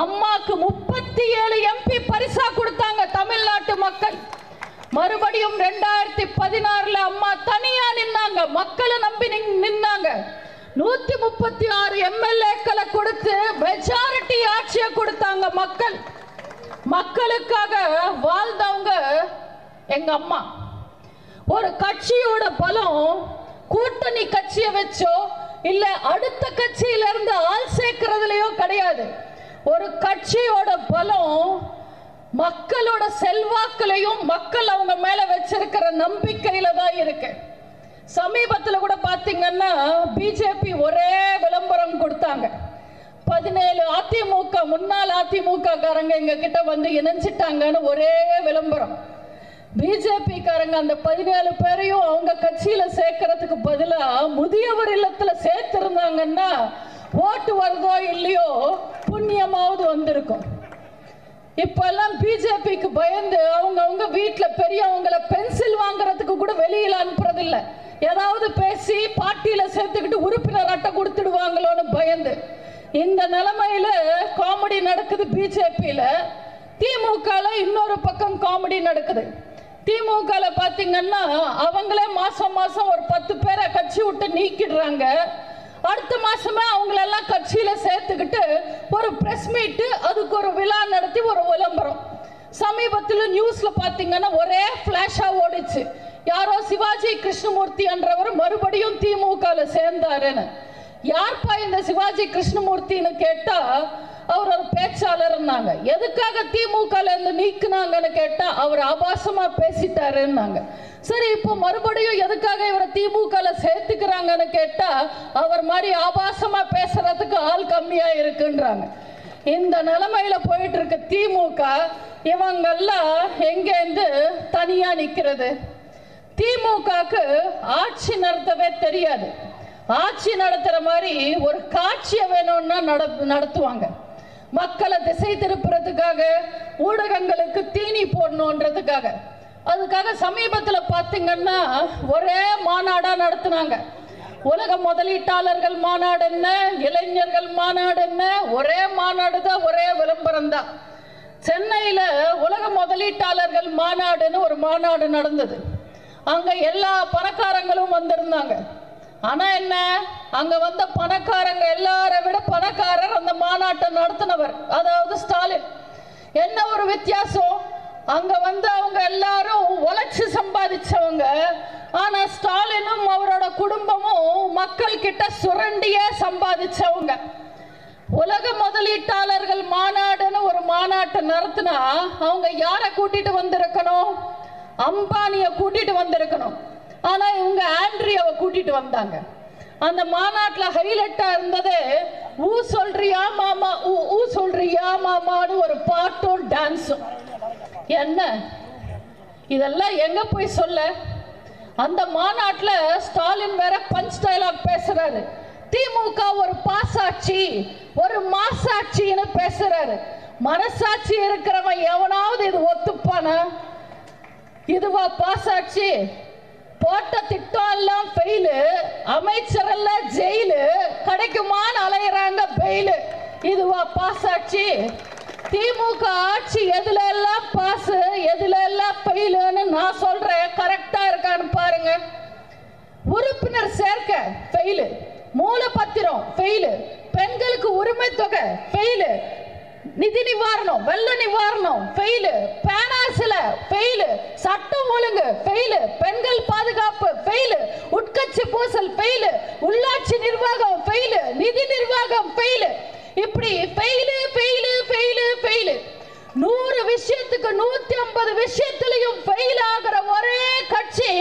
அம்மாக்கு 37 MP பரிசா கொடுத்தாங்க தமிழ்நாட்டு மக்கள். மறுபடியும் 2016 அம்மா தனியா நின்னாங்க, மக்களை நம்பி நின்னாங்க. 136 MLAக்களை கொடுத்து மெஜாரிட்டி ஆட்சியை கொடுத்தாங்க மக்கள். மக்களுக்காக வாழ்ந்தவங்க எங்க அம்மா. ஒரு கட்சியோட பலம் கூட்டணி கட்சியை வச்சோ இல்ல அடுத்த கட்சியில இருந்து ஆள் சேர்க்கிறதுலயோ கிடையாது. ஒரு கட்சியோட பலம் மக்களோட செல்வாக்குலையும் மக்கள் அவங்க மேல வச்சிருக்கிற நம்பிக்கையில தான் இருக்கு. சமீபத்தில் கூட பாத்தீங்கன்னா பிஜேபி ஒரே விளம்பரம் கொடுத்தாங்க. 17 அதிமுக முன்னாள் அதிமுக காரங்க எங்க கிட்ட வந்து இணைஞ்சிட்டாங்கன்னு ஒரே விளம்பரம். பிஜேபி காரங்க அந்த 17 பேரையும் அவங்க கட்சியில சேர்க்கறதுக்கு பதிலா முதியவர் இல்லத்துல சேர்த்திருந்தாங்கன்னா ஓட்டு வருதோ இல்லையோ புண்ணியமாவது வந்திருக்கும். இப்பெல்லாம் பிஜேபிக்கு பயந்து அவங்க வீட்டில் பெரியவங்களை பென்சில் வாங்குறதுக்கு கூட வெளியில் அனுப்புறதில்லை. ஏதாவது பேசி பார்ட்டியில சேர்த்துக்கிட்டு உறுப்பினர் அட்டை கொடுத்துடுவாங்களோன்னு பயந்து. இந்த நிலைமையில காமெடி நடக்குது பிஜேபியில. திமுகல இன்னொரு பக்கம் காமெடி நடக்குது. திமுகல பாத்தீங்கன்னா அவங்களே மாசம் மாசம் ஒரு 10 பேரை கட்சி விட்டு நீக்கிடுறாங்க. அடுத்த மாசமே அவங்களெல்லாம் கட்சியில சேர்த்துக்கிட்டு ஒரு பிரஸ் மீட், அதுக்கு ஒரு விழா நடத்தி ஒரு விளம்பரம். சமீபத்தில் நியூஸ்ல பாத்தீங்கன்னா ஒரே பிளாஷா ஓடிச்சு. யாரோ சிவாஜி கிருஷ்ணமூர்த்தி என்றவர் மறுபடியும் திமுகல சேர்ந்தாருன்னு. யார்ப்பா இந்த சிவாஜி கிருஷ்ணமூர்த்தின்னு கேட்டா அவர் ஒரு பேச்சாளர். எதுக்காக திமுகல இருந்து நீக்குனாங்கன்னு கேட்டா அவர் ஆபாசமா பேசிட்டாருன்னாங்க. சரி, இப்போ மறுபடியும் எதுக்காக இவரை திமுகல சேர்த்துக்கிறாங்கன்னு கேட்டா அவர் மாதிரி ஆபாசமா பேசுறதுக்கு ஆள் கம்மியா இருக்குன்றாங்க. இந்த நிலைமையில போயிட்டு இருக்க திமுக இவங்கெல்லாம் எங்கேருந்து தனியா நிக்கிறது? திமுகக்கு ஆட்சி நடத்தவே தெரியாது. ஆட்சி நடத்துற மாதிரி ஒரு காட்சியை வேணும்னா நடத்துவாங்க. மக்களை திசை திருப்புறதுக்காக, ஊடகங்களுக்கு தீனி போடணுன்றதுக்காக. அதுக்காக சமீபத்தில் பார்த்தீங்கன்னா ஒரே மாநாடா நடத்தினாங்க. உலக முதலீட்டாளர்கள் மாநாடு என்ன, இளைஞர்கள் மாநாடு என்ன, ஒரே மாநாடு தான், ஒரே விளம்பரம் தான். சென்னையில் உலக முதலீட்டாளர்கள் மாநாடுன்னு ஒரு மாநாடு நடந்தது. அங்க எல்லா பணக்காரங்களும் வந்திருந்தாங்க. ஆனா என்ன, அங்க வந்த பணக்காரங்க எல்லாரை விட பணக்காரர் அந்த மாநாட்டை நடத்தினவர், அதாவது ஸ்டாலின். என்ன ஒரு வித்தியாசம், அங்க வந்து அவங்க எல்லாரும் உழைச்சு சம்பாதிச்சவங்க. ஆனா ஸ்டாலினும் அவரோட குடும்பமும் மக்கள் கிட்ட சுரண்டியே சம்பாதிச்சவங்க. உலக முதலீட்டாளர்கள் மாநாடுன்னு ஒரு மாநாட்டை நடத்தினா அவங்க யாரை கூட்டிட்டு வந்திருக்கணும்? அம்பானிய கூட்டிட்டு வந்திருக்கணும். ஆனா இவங்க ஆண்ட்ரியாவை கூட்டிட்டு வந்தாங்க. அந்த மாநாட்டில் ஹைலைட்டா இருந்தது ஊ சொல்றியா மாமா, ஊ சொல்றியா மாமான்னு ஒரு பாட்டும் டான்ஸும். என்ன இதெல்லாம் எங்க போய் சொல்ல? அந்த மாநாட்டில் ஸ்டாலின் வேற பஞ்ச் டயலாக் பேசுறாரு. திமுக ஒரு பாசாட்சி, ஒரு மாசாட்சின்னு பேசுறாரு. மனசாட்சி இருக்கிறவன் எவனாவது இது ஒத்துப்பானா? இதுவா பாசாட்சி? போட்ட திட்டம் எல்லாம் ஃபெயிலு, அமைச்சர் எல்லாம் ஜெயிலு, கிடைக்குமான்னு அலையிறாங்க பெயிலு. இதுவா பாசாட்சி? திமுக ஆட்சி எதுல எல்லாம் பாஸ், எதுல எல்லாம் ஃபெயிலுன்னு நான் சொல்றேன். கரெக்டா இருக்கான்னு பாருங்க. உறுப்பினர் சேர்க்க ஃபெயிலு, மூலப்பத்திரம் ஃபெயிலு, பெண்களுக்கு உரிமை தொகை ஃபெயிலு, நிதி நிவாரணம், வெள்ள நிவாரணம் ஃபெயிலு, பேனாசில ஃபெயிலு, சட்டம் ஒழுங்கு ஃபெயிலு, பெண்கள் பாதுகாப்பு ஃபெயிலு, உட்கட்சி பூசல் ஃபெயிலு, உள்ளாட்சி நிர்வாகம் ஃபெயிலு, நிதி நிர்வாகம் ஃபெயிலு. இப்படி ஃபெயிலு ஃபெயிலு ஃபெயிலு ஃபெயிலு. 100 விஷயத்துக்கு 150 விஷயத்திலையும் ஃபெயில் ஆகிற ஒரே கட்சி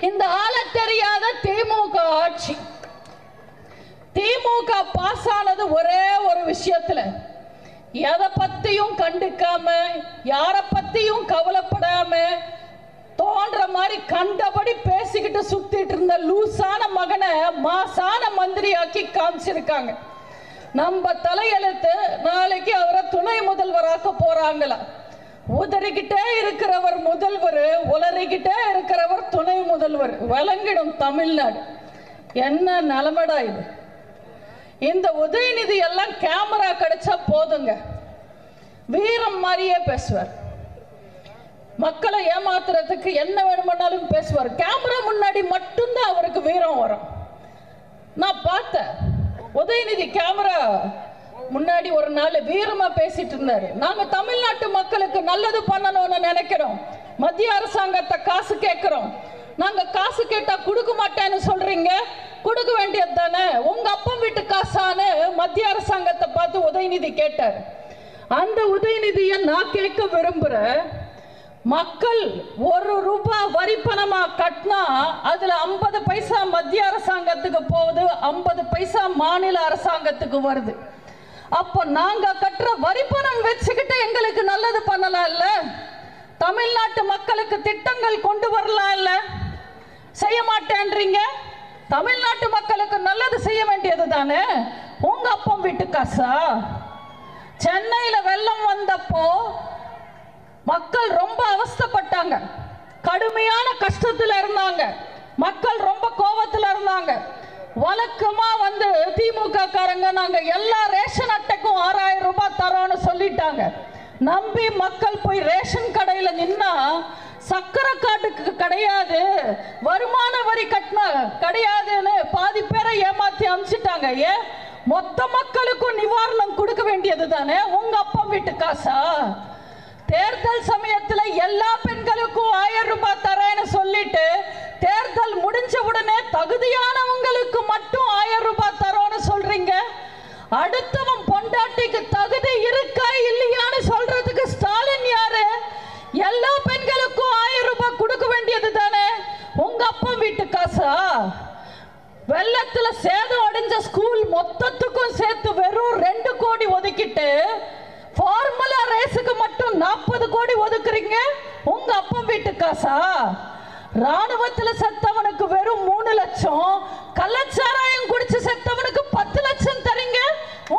இந்த ஆள தெரியாத திமுக ஆட்சி. திமுக பாஸ் ஆனது ஒரே ஒரு விஷயத்துல, எதை பத்தியும் கண்டுக்காம, யார பத்தியும் கவலைப்படாம, தோன்ற மாதிரி கண்டபடி பேசிக்கிட்டு சுத்திட்டு இருந்த லூசான மகனை மாசான மந்திரியாக்கி காமிச்சிருக்காங்க. நம்ம தலையெழுத்து நாளைக்கு அவரை துணை முதல்வராக்க போறாங்களா? உதறிக்கிட்டே இருக்கிறவர் முதல்வர், உளறிக்கிட்டே இருக்கிறவர் துணை முதல்வர். விளங்கிடும் தமிழ்நாடு. என்ன நிலைமைடா இது? இந்த உதயநிதி எல்லாம் கேமரா கிடைச்சா போதுங்க, வீரம் மாதிரியே பேசுவார். மக்களை ஏமாத்துறதுக்கு என்ன வேணுமானாலும் பேசுவார். கேமரா முன்னாடி மட்டும்தான் அவருக்கு வீரம் வரும். நான் பார்த்தேன், உதயநிதி கேமரா முன்னாடி ஒரு நாள் வீரமா பேசிட்டு இருந்தாரு. நாங்க தமிழ்நாட்டு மக்களுக்கு நல்லது பண்ணணும்னு நினைக்கிறோம். மத்திய அரசாங்கத்தை காசு கேட்கிறோம். நாங்க காசு கேட்டா கொடுக்க மாட்டேன்னு சொல்றீங்க, கொடுக்க வேண்டியது தானே, உங்க அப்பா வீட்டு காசான்னு மத்திய அரசாங்கத்தை பார்த்து உதயநிதி கேட்டார். அந்த உதயநிதியை நான் கேட்க விரும்புறேன். மக்கள் 1 ரூபாய் வரி பணமா கட்டினா அதுல 50 பைசா மத்திய அரசாங்கத்துக்கு போகுது, 50 பைசா மாநில அரசாங்கத்துக்கு வருது. அப்ப நாங்க கட்டுற வரி பணம் வச்சுக்கிட்டு எங்களுக்கு நல்லது பண்ணலாம் இல்ல? தமிழ்நாட்டு மக்களுக்கு திட்டங்கள் கொண்டு வரலாம் இல்ல? செய்ய மாட்டேன்றீங்க. தமிழ்நாட்டு மக்களுக்கு நல்லது செய்ய வேண்டியது தானே. உங்க உங்க அப்பம் வீட்டு காசா? சென்னையில வெள்ளம் வந்தப்போ மக்கள் ரொம்ப அவஸ்தைப்பட்டாங்க, கடுமையான கஷ்டத்துல இருந்தாங்க, மக்கள் ரொம்ப கோபத்துல இருந்தாங்க. வழக்கமா வந்து திமுக காரங்க நாங்க எல்லா ரேஷன் அட்டைக்கும் 6000 ரூபாய் தரோன்னு சொல்லிட்டாங்க. நம்பி மக்கள் போய் ரேஷன் கடையில நின்னா சக்கரை காட்டுக்கு கிடையாது, வருமான வரி கட்டினா கிடையாதுன்னு பாதி பேரை ஏமாத்தி அமிச்சிட்டாங்க. ஏன் மொத்த மக்களுக்கும் நிவாரணம் கொடுக்க வேண்டியது தானே உங்க அப்பா வீட்டு காசா? தேர்தல் சமயத்தில் எல்லா பெண்களுக்கும் 1000 ரூபாய் தரேன்னு சொல்லிட்டு தேர்தல் முடிஞ்ச உடனே தகுதியானவங்களுக்கு மட்டும் 1000 ரூபாய் தரோன்னு சொல்றீங்க. அடுத்தவன் பொண்டாட்டிக்கு தகுதி இருக்கா இல்லையான்னு சொல்றதுக்கு ஸ்டாலின் யாரு? எல்லா பெண்களுக்கும் 1000 ரூபாய் கொடுக்க வேண்டியது தானே உங்க அப்பா வீட்டு காசா? வெள்ளத்துல சேதம் அடைஞ்ச ஸ்கூல் மொத்தத்துக்கும் சேர்த்து வெறும் 2 கோடி ஒதுக்கிட்டு ஃபார்முலா ரேஸுக்கு மட்டும் 40 கோடி ஒதுக்குறீங்க உங்க அப்பா வீட்டு காசா? ராணுவத்துல செத்தவனுக்கு வெறும் 3 லட்சம், கள்ளச்சாராயம் குடிச்சு செத்தவனுக்கு 10 லட்சம் தரீங்க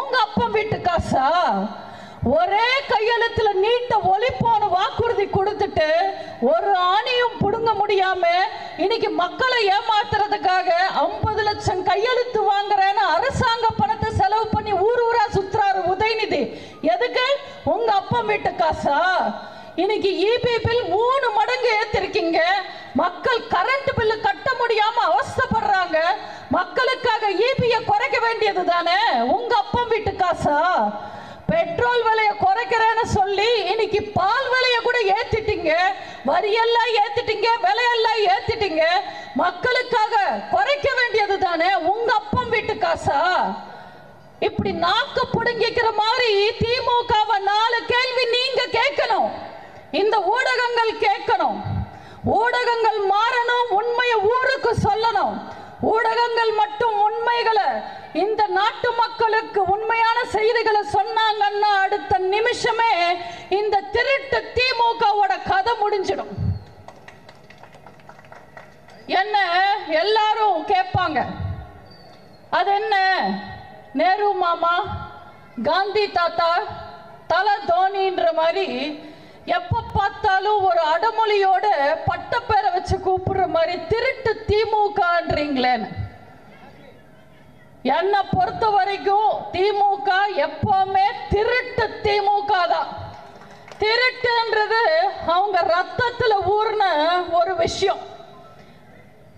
உங்க அப்பா வீட்டு காசா? ஒரே கையெழுத்துல நீட்ட ஒழிப்போன வாக்குறுதி கொடுத்துட்டு ஒரு ஆணியும் புடுங்க முடியாம இன்னைக்கு மக்களை ஏமாத்துறதுக்காக 50 லட்சம் கையெழுத்து வாங்குறேன்னு அரசாங்க பணத்தை செலவு பண்ணி ஊர் ஊரா சுத்துறாரு உதயநிதி. எதுக்கு உங்க அப்பா வீட்டு காசா? இன்னைக்கு இபி பில் 3 மடங்கு ஏத்திருக்கீங்க. மக்கள் கரண்ட் பில்லு கட்ட முடியாம அவஸ்தைப்படுறாங்க. மக்களுக்காக இபியை குறைக்க வேண்டியது தானே உங்க அப்பா வீட்டு காசா? பெட்ரோல் விலையை குறைக்கிறேன்னு சொல்லி இன்னைக்கு பால் விலையை கூட ஏத்திட்டீங்க, வரியெல்லாம் ஏத்திட்டீங்க, விலையெல்லாம் ஏத்திட்டீங்க. மக்களுக்காக குறைக்க வேண்டியது தானே உங்க அப்பா வீட்டு காசா? இப்படி நாக்க புடுங்கிக்கிற மாதிரி திமுகவை 4 கேள்வி நீங்க கேட்கணும், இந்த ஊடகங்கள் கேட்கணும். ஊடகங்கள் மாறணும், உண்மையை ஊருக்கு சொல்லணும். ஊடகங்கள் மட்டும் உண்மைகளை இந்த நாட்டு மக்களுக்கு உண்மையான செய்திகளை சொன்னாங்கன்னா அடுத்த நிமிஷமே இந்த திருட்டு திமுகவோட கதை முடிஞ்சிடும். என்ன எல்லாரும் கேட்பாங்க, அது என்ன நேரு மாமா, காந்தி தாத்தா, தல தோனின்ற மாதிரி எப்ப பார்த்தாலும் ஒரு அடமொழியோட பட்டப்பேரை வச்சு கூப்பிடுற மாதிரி திருட்டு திமுகன்றீங்களேன்னு. என்னை பொறுத்த வரைக்கும் திமுக எப்பவுமே திருட்டு திமுக தான். திருட்டுன்றது அவங்க ரத்தத்துல ஊர்ன ஒரு விஷயம்.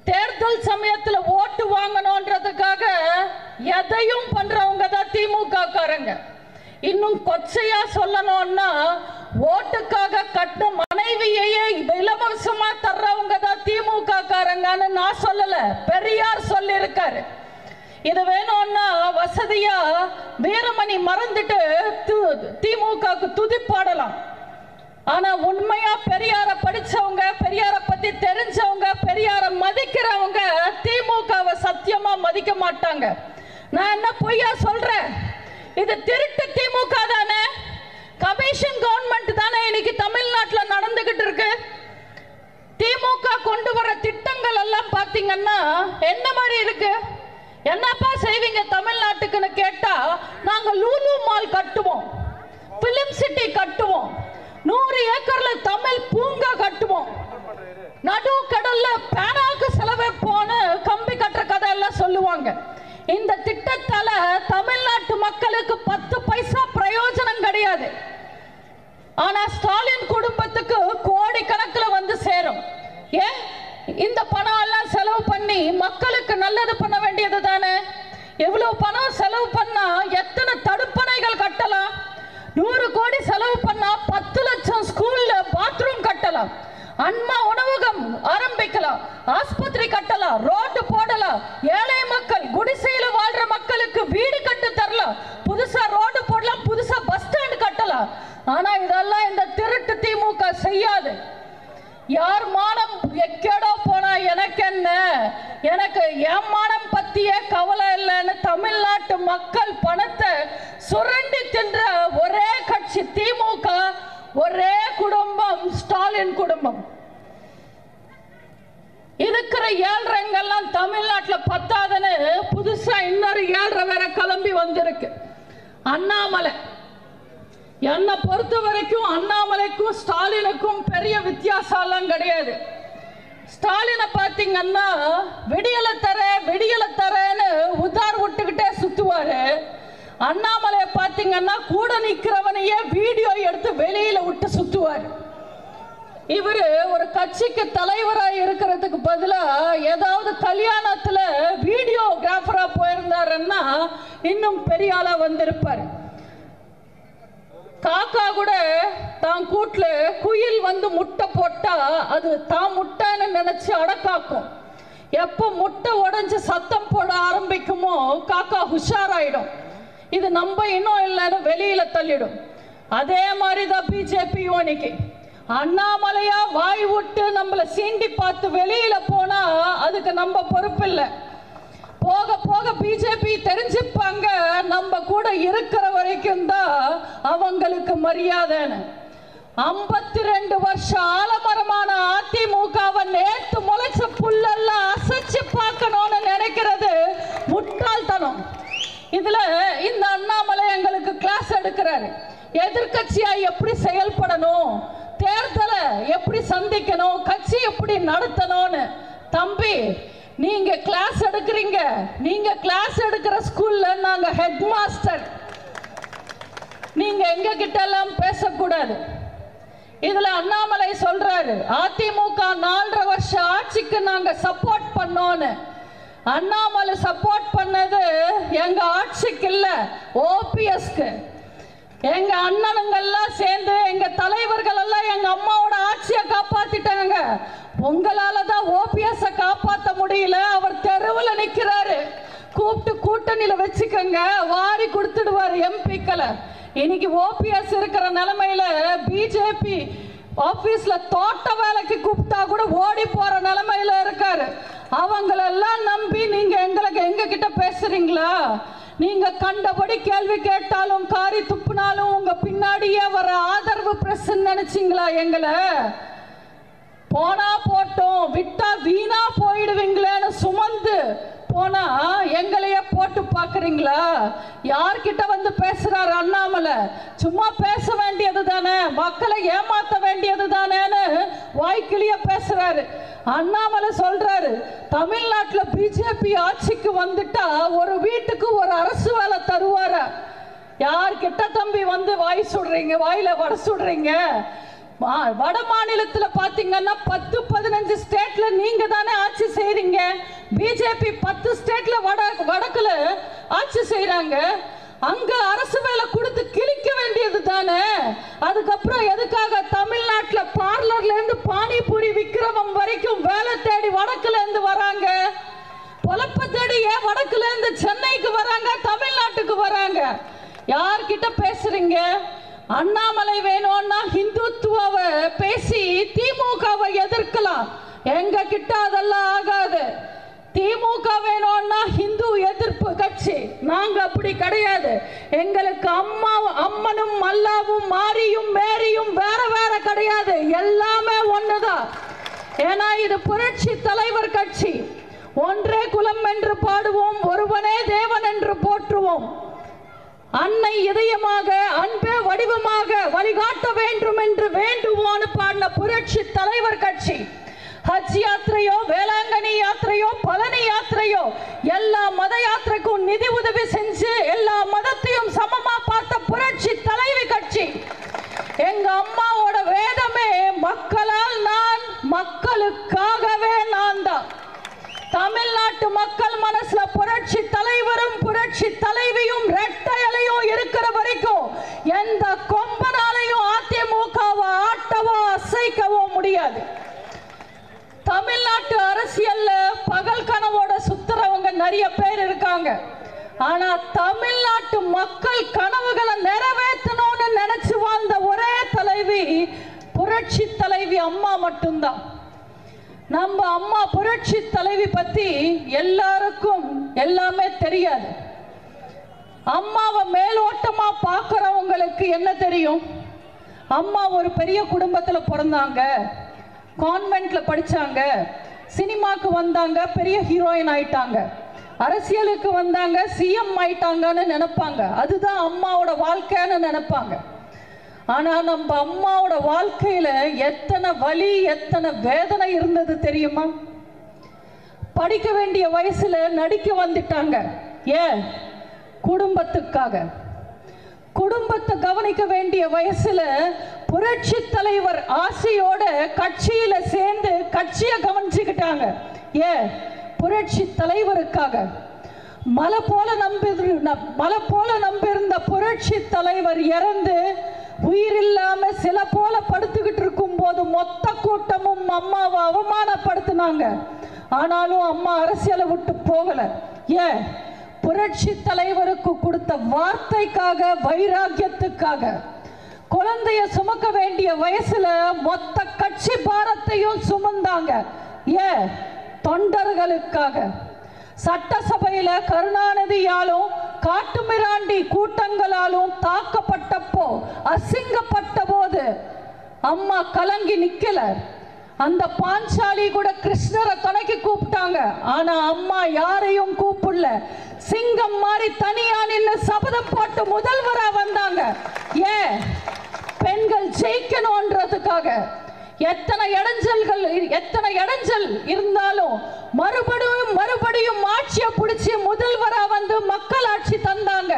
தேர்தல் சமயத்துல ஓட்டு வாங்கணும்ன்றதுக்காக எதையும் பண்றவங்க தான் திமுக காரங்க. இன்னும் கொச்சையா சொல்லணும்னா ஓட்டுக்காக கட்ட மனைவியையே இலவசமா தர்றவங்க தான் திமுக காரங்கன்னு நான் சொல்லல, பெரியார் சொல்லி இருக்காரு. இது வேணும்னா வசதியா வீரமணி மறந்துட்டு திமுகவுக்கு துதிப்பாடலாம். ஆனா உண்மையா பெரியார படிச்சவங்க, பெரியார பத்தி தெரிஞ்சவங்க, பெரியார மதிக்கிறவங்க திமுகவை சத்தியமா மதிக்க மாட்டாங்க. நான் என்ன பொய்யா சொல்றேன்? இது திருட்டு திமுக தானே, கமிஷன் கவர்மெண்ட் தானே இன்னைக்கு தமிழ்நாட்டில் நடந்துகிட்டு இருக்கு. திமுக கொண்டு வர திட்டங்கள் எல்லாம் பாத்தீங்கன்னா என்ன மாதிரி இருக்கு? என்னப்பா செய்வீங்க தமிழ்நாட்டுக்குன்னு கேட்டா, நாங்க லூலு மால் கட்டுவோம், பிலிம் சிட்டி கட்டுவோம், 100 ஏக்கர்ல தமிழ் பூங்கா கட்டுவோம், நடு கடல்ல பேனாக்கு செலவே போன கம்பி கட்டுற கதை எல்லாம் சொல்லுவாங்க. இந்த திட்டத்தால தமிழ்நாட்டு மக்களுக்கு 10 பைசா பிரயோஜனம் கிடையாது. ஆனா ஸ்டாலின் குடும்பத்துக்கு கோடி கணக்கில் வந்து சேரும். ஏன் இந்த பணம் எல்லாம் செலவு பண்ணி மக்களுக்கு நல்லது பண்ண வேண்டியது தானே? எவ்வளவு பணம் செலவு பண்ணா எத்தனை தடுப்பணைகள் கட்டலாம்? 100 கோடி செலவு பண்ணா 10 லட்சம் ஸ்கூல்ல பாத்ரூம் கட்டலாம், அன்மா உணவகம் ஆரம்பிக்கலாம், ஆஸ்பத்திரி கட்டலாம், ரோடு போடலாம், ஏழை மக்கள் குடிசையில வாழ்ற மக்களுக்கு வீடு கட்டு தரலாம், புதுசா ரோடு போடலாம், புதுசா பஸ் ஸ்டாண்ட் கட்டலாம். ஆனா இதெல்லாம் இந்த திருட்டு திமுக செய்யாது. யார் மானம் எக்கேடோ போனா எனக்கு என்ன, எனக்கு என் மானம் பத்தியே கவலை இல்லைன்னு தமிழ்நாட்டு மக்கள் பணத்தை சுரண்டி தின்ற ஒரே கட்சி திமுக, ஒரே குடும்பம் ஸ்டாலின் குடும்பம். இருக்கிற ஏழ்றங்கெல்லாம் இதெல்லாம் தமிழ்நாட்டில் பத்தாதுன்னு புதுசா இன்னொரு 7.5 வேற கிளம்பி வந்திருக்கு. அண்ணாமலை. என்னை பொறுத்த வரைக்கும் அண்ணாமலைக்கும் ஸ்டாலினுக்கும் பெரிய வித்தியாசம் கிடையாது. ஸ்டாலினை பார்த்தீங்கன்னா விடியலை தரேன்னு உதார் விட்டுக்கிட்டே சுத்துவாரு. அண்ணாமலையை பார்த்தீங்கன்னா கூட நிற்கிறவனையே வீடியோ எடுத்து வெளியில விட்டு சுத்துவார். இவரு ஒரு கட்சிக்கு தலைவராக இருக்கிறதுக்கு பதிலாக ஏதாவது கல்யாணத்துல வீடியோகிராஃபரா போயிருந்தாருன்னா இன்னும் பெரிய ஆளா வந்திருப்பார். காக்கா கூட தான் கூட்டுல குயில் வந்து முட்டை போட்டா அது தான் முட்டைன்னு நினைச்சு அடக்காக்கும். எப்ப முட்டை உடைஞ்சு சத்தம் போட ஆரம்பிக்குமோ காக்கா உஷாராயிடும். இது நம்ம இன்னும் இல்லைன்னு வெளியில தள்ளிடும். அதே மாதிரிதான் பிஜேபி இன்னைக்கு. அண்ணாமலையா வாய் விட்டு நம்மள சீண்டி பார்த்து வெளியில போனா அதுக்கு நம்ம பொறுப்பு இல்லை. போக போக பிஜேபி தெரிஞ்சுப்பாங்க நம்ம கூட இருக்கிற வரைக்கும் தான் அவங்களுக்கு மரியாதைன்னு. 52 வருஷம் ஆலமரமான அதிமுகவை நேத்து முளைச்ச புல்லெல்லாம் அசைச்சு பார்க்கணும்னு நினைக்கிறது முட்டாள்தனம். இதுல இந்த அண்ணாமலை எங்களுக்கு கிளாஸ் எடுக்கிறாரு. எதிர்கட்சியா எப்படி செயல்படணும், தேர்தலை எப்படி சந்திக்கணும், கட்சி எப்படி நடத்தணும்னு. தம்பி, நீங்க கிளாஸ் எடுக்கிறீங்க. நீங்க கிளாஸ் எடுக்கிற ஸ்கூல்ல நாங்க ஹெட் மாஸ்டர். நீங்க எங்க கிட்ட எல்லாம் பேசக்கூடாது. இதுல அண்ணாமலை சொல்றாரு அதிமுக 4.5 வருஷம் ஆட்சிக்கு நாங்க சப்போர்ட் பண்ணோன்னு. அண்ணாமலை சப்போர்ட் பண்ணது எங்க ஆட்சிக்கு இல்ல, ஓபிஎஸ்க்கு. எங்க அண்ணனுங்கெல்லாம் சேர்ந்து எங்க தலைவர்கள் எல்லாம் எங்க அம்மாவோட ஆட்சியை காப்பாத்திட்டாங்க. உங்களால தான் ஓபிஎஸ் காப்பாற்ற முடியல. அவர் தெருவில் நிக்கிறாரு. கூப்பிட்டு கூட்டணியில வச்சுக்கோங்க, வாரி கொடுத்துடுவார் எம்பிக்களை. இன்னைக்கு ஓபிஎஸ் இருக்கிற நிலைமையில பிஜேபி ஆபீஸ்ல தோட்ட வேலைக்கு கூப்பிட்டா கூட ஓடி போற நிலைமையில இருக்காரு. அவங்களெல்லாம் நம்பி நீங்க எங்க கிட்ட பேசுறீங்களா? நீங்க கண்டபடி கேள்வி கேட்டாலும் காரி துப்புனாலும் உங்க பின்னாடியே வர ஆதரவு பிரஸ் நினைச்சீங்களா? எங்களை போனா போட்டோம், விட்டா வீணா போயிடுவீங்களேன்னு சுமந்து போனா எங்களையே போட்டு பாக்குறீங்களா? யார்கிட்ட வந்து பேசுறாரு அண்ணாமலை? சும்மா பேச வேண்டியது தானே, மக்களை ஏமாத்த வேண்டியது தானேன்னு வாய்க்கிளிய பேசுறாரு. அண்ணாமலை சொல்றாரு தமிழ்நாட்டில் பிஜேபி ஆட்சிக்கு வந்துட்டா ஒரு வீட்டுக்கு ஒரு அரசு வேலை தருவார. யார்கிட்ட தம்பி வந்து வாய் சுடுறீங்க, வாயில வட சுடுறீங்க? வட மாநிலத்தில் பாத்தீங்கன்னா 10-15 ஸ்டேட்ல நீங்க தானே ஆட்சி செய்றீங்க. பிஜேபி 10 ஸ்டேட்ல வடக்குல ஆட்சி செய்யறாங்க. அங்க அரசு வேலை கொடுத்து கிழிக்க வேண்டியது தானே. அதுக்கப்புறம் எதுக்காக தமிழ்நாட்டில் பார்லர்ல இருந்து பானிபூரி விக்கிறவன் வரைக்கும் வேலை தேடி வடக்குல இருந்து வராங்க? பொழப்ப தேடி ஏன் வடக்குல இருந்து சென்னைக்கு வராங்க, தமிழ்நாட்டுக்கு வராங்க? யார்கிட்ட பேசுறீங்க? அண்ணாமலை வேணும்னா ஹிந்துத்துவாவை பேசி திமுகவை எதிர்க்கலாம். எங்க கிட்ட அதெல்லாம் ஆகாது. திமுக வேணும்னா ஹிந்து எதிர்ப்பு கட்சி. நாங்க அப்படி கிடையாது. எங்களுக்கு அம்மனும் அல்லாவும் மாரியும் மேரியும் வேற வேற கிடையாது. எல்லாமே ஒண்ணுதான். ஏன்னா இது புரட்சி தலைவர் கட்சி. ஒன்றே குலம் என்று பாடுவோம், ஒருவனே தேவன் என்று போற்றுவோம். அன்னை இதயமாக அன்பே வடிவமாக வழிகாட்ட வேண்டும் என்று வேண்டுவோன்னு பாடின புரட்சி தலைவர் கட்சி. ஹஜ் யாத்திரையோ, வேளாங்கண்ணி யாத்திரையோ, பழனி யாத்திரையோ, எல்லா மத யாத்திரைக்கும் நிதி உதவி செஞ்சு எல்லா மதத்தையும் சமமா பார்த்த புரட்சி தலைவி கட்சி. எங்க அம்மாவோட வேதமே மக்களால் நான், மக்களுக்காகவே நான் தான். தமிழ்நாட்டு மக்கள் மனசுல புரட்சி தலைவரும் புரட்சி தலைவியும் ரெட்டையலையும் இருக்கிற வரைக்கும் எந்த கொம்பனாலையும் அதிமுகவை ஆட்டவோ அசைக்கவோ முடியாது. தமிழ்நாட்டு அரசியல்ல பகல் கனவோட சுத்துறவங்க நிறைய பேர் இருக்காங்க. ஆனா தமிழ்நாட்டு மக்கள் கனவுகளை நிறைவேற்றணும்னு நினைச்சு வாழ்ந்த ஒரே தலைவி புரட்சி தலைவி அம்மா மட்டும்தான். நம்ம அம்மா புரட்சி தலைவி பத்தி எல்லாருக்கும் எல்லாமே தெரியாது. அம்மாவை மேலோட்டமா பார்க்கிறவங்களுக்கு என்ன தெரியும்? அம்மா ஒரு பெரிய குடும்பத்துல பிறந்தாங்க, கான்வென்ட்ல படிச்சாங்க, சினிமாக்கு வந்தாங்க, பெரிய ஹீரோயின் ஆயிட்டாங்க. அரசியலுக்கு வந்தாங்க, சிஎம் ஆயிட்டாங்கன்னு நினைப்பாங்க. அதுதான் அம்மாவோட வாழ்க்கைன்னு நினைப்பாங்க. ஆனா நம்ம அம்மாவோட வாழ்க்கையில எத்தனை வலி, எத்தனை வேதனை இருந்தது தெரியுமா? படிக்க வேண்டிய வயசுல நடிக்க வந்துட்டாங்க. ஏன்? குடும்பத்துக்காக. குடும்பத்தை கவனிக்க வேண்டிய வயசுல புரட்சி தலைவர் ஆசையோட கட்சியில சேர்ந்து கட்சியை கவனிச்சுக்கிட்டாங்க. ஏன்? புரட்சி தலைவருக்காக. மலை போல நம்பியிருந்த புரட்சி தலைவர் இறந்து உயிரில்லாம சில போல படுத்துக்கிட்டு இருக்கும் போது மொத்த கூட்டமும் அம்மாவை அவமானப்படுத்தினாங்க. ஆனாலும் அம்மா அரசியலை விட்டு போகல. ஏன்? புரட்சி தலைவருக்கு கொடுத்த வார்த்தைக்காக, வைராக்கியத்துக்காக. குழந்தைய சுமக்க வேண்டிய வயசுல மொத்த கட்சி பாரத்தையும் சுமந்தாங்க. ஏன்? தொண்டர்களுக்காக. சட்டசபையில கருணாநிதியாலும் காட்டுமிராண்டி கூட்டங்களாலும் தாக்கப்பட்டப்போ, அசிங்கப்பட்ட போது அம்மா கலங்கி நிக்கல. அந்த பாஞ்சாலி கூட கிருஷ்ணரை துணைக்கு கூப்பிட்டாங்க. ஆனா அம்மா யாரையும் கூப்பிடல. சிங்கம் மாதிரி தனியா நின்று சபதம் போட்டு முதல்வரா வந்தாங்க. ஏன்? பெண்கள் ஜெயிக்கணும்ன்றதுக்காக. எத்தனை இடைஞ்சல் இருந்தாலும் மறுபடியும் ஆட்சியை பிடிச்சி முதல்வரா வந்து மக்கள் ஆட்சி தந்தாங்க.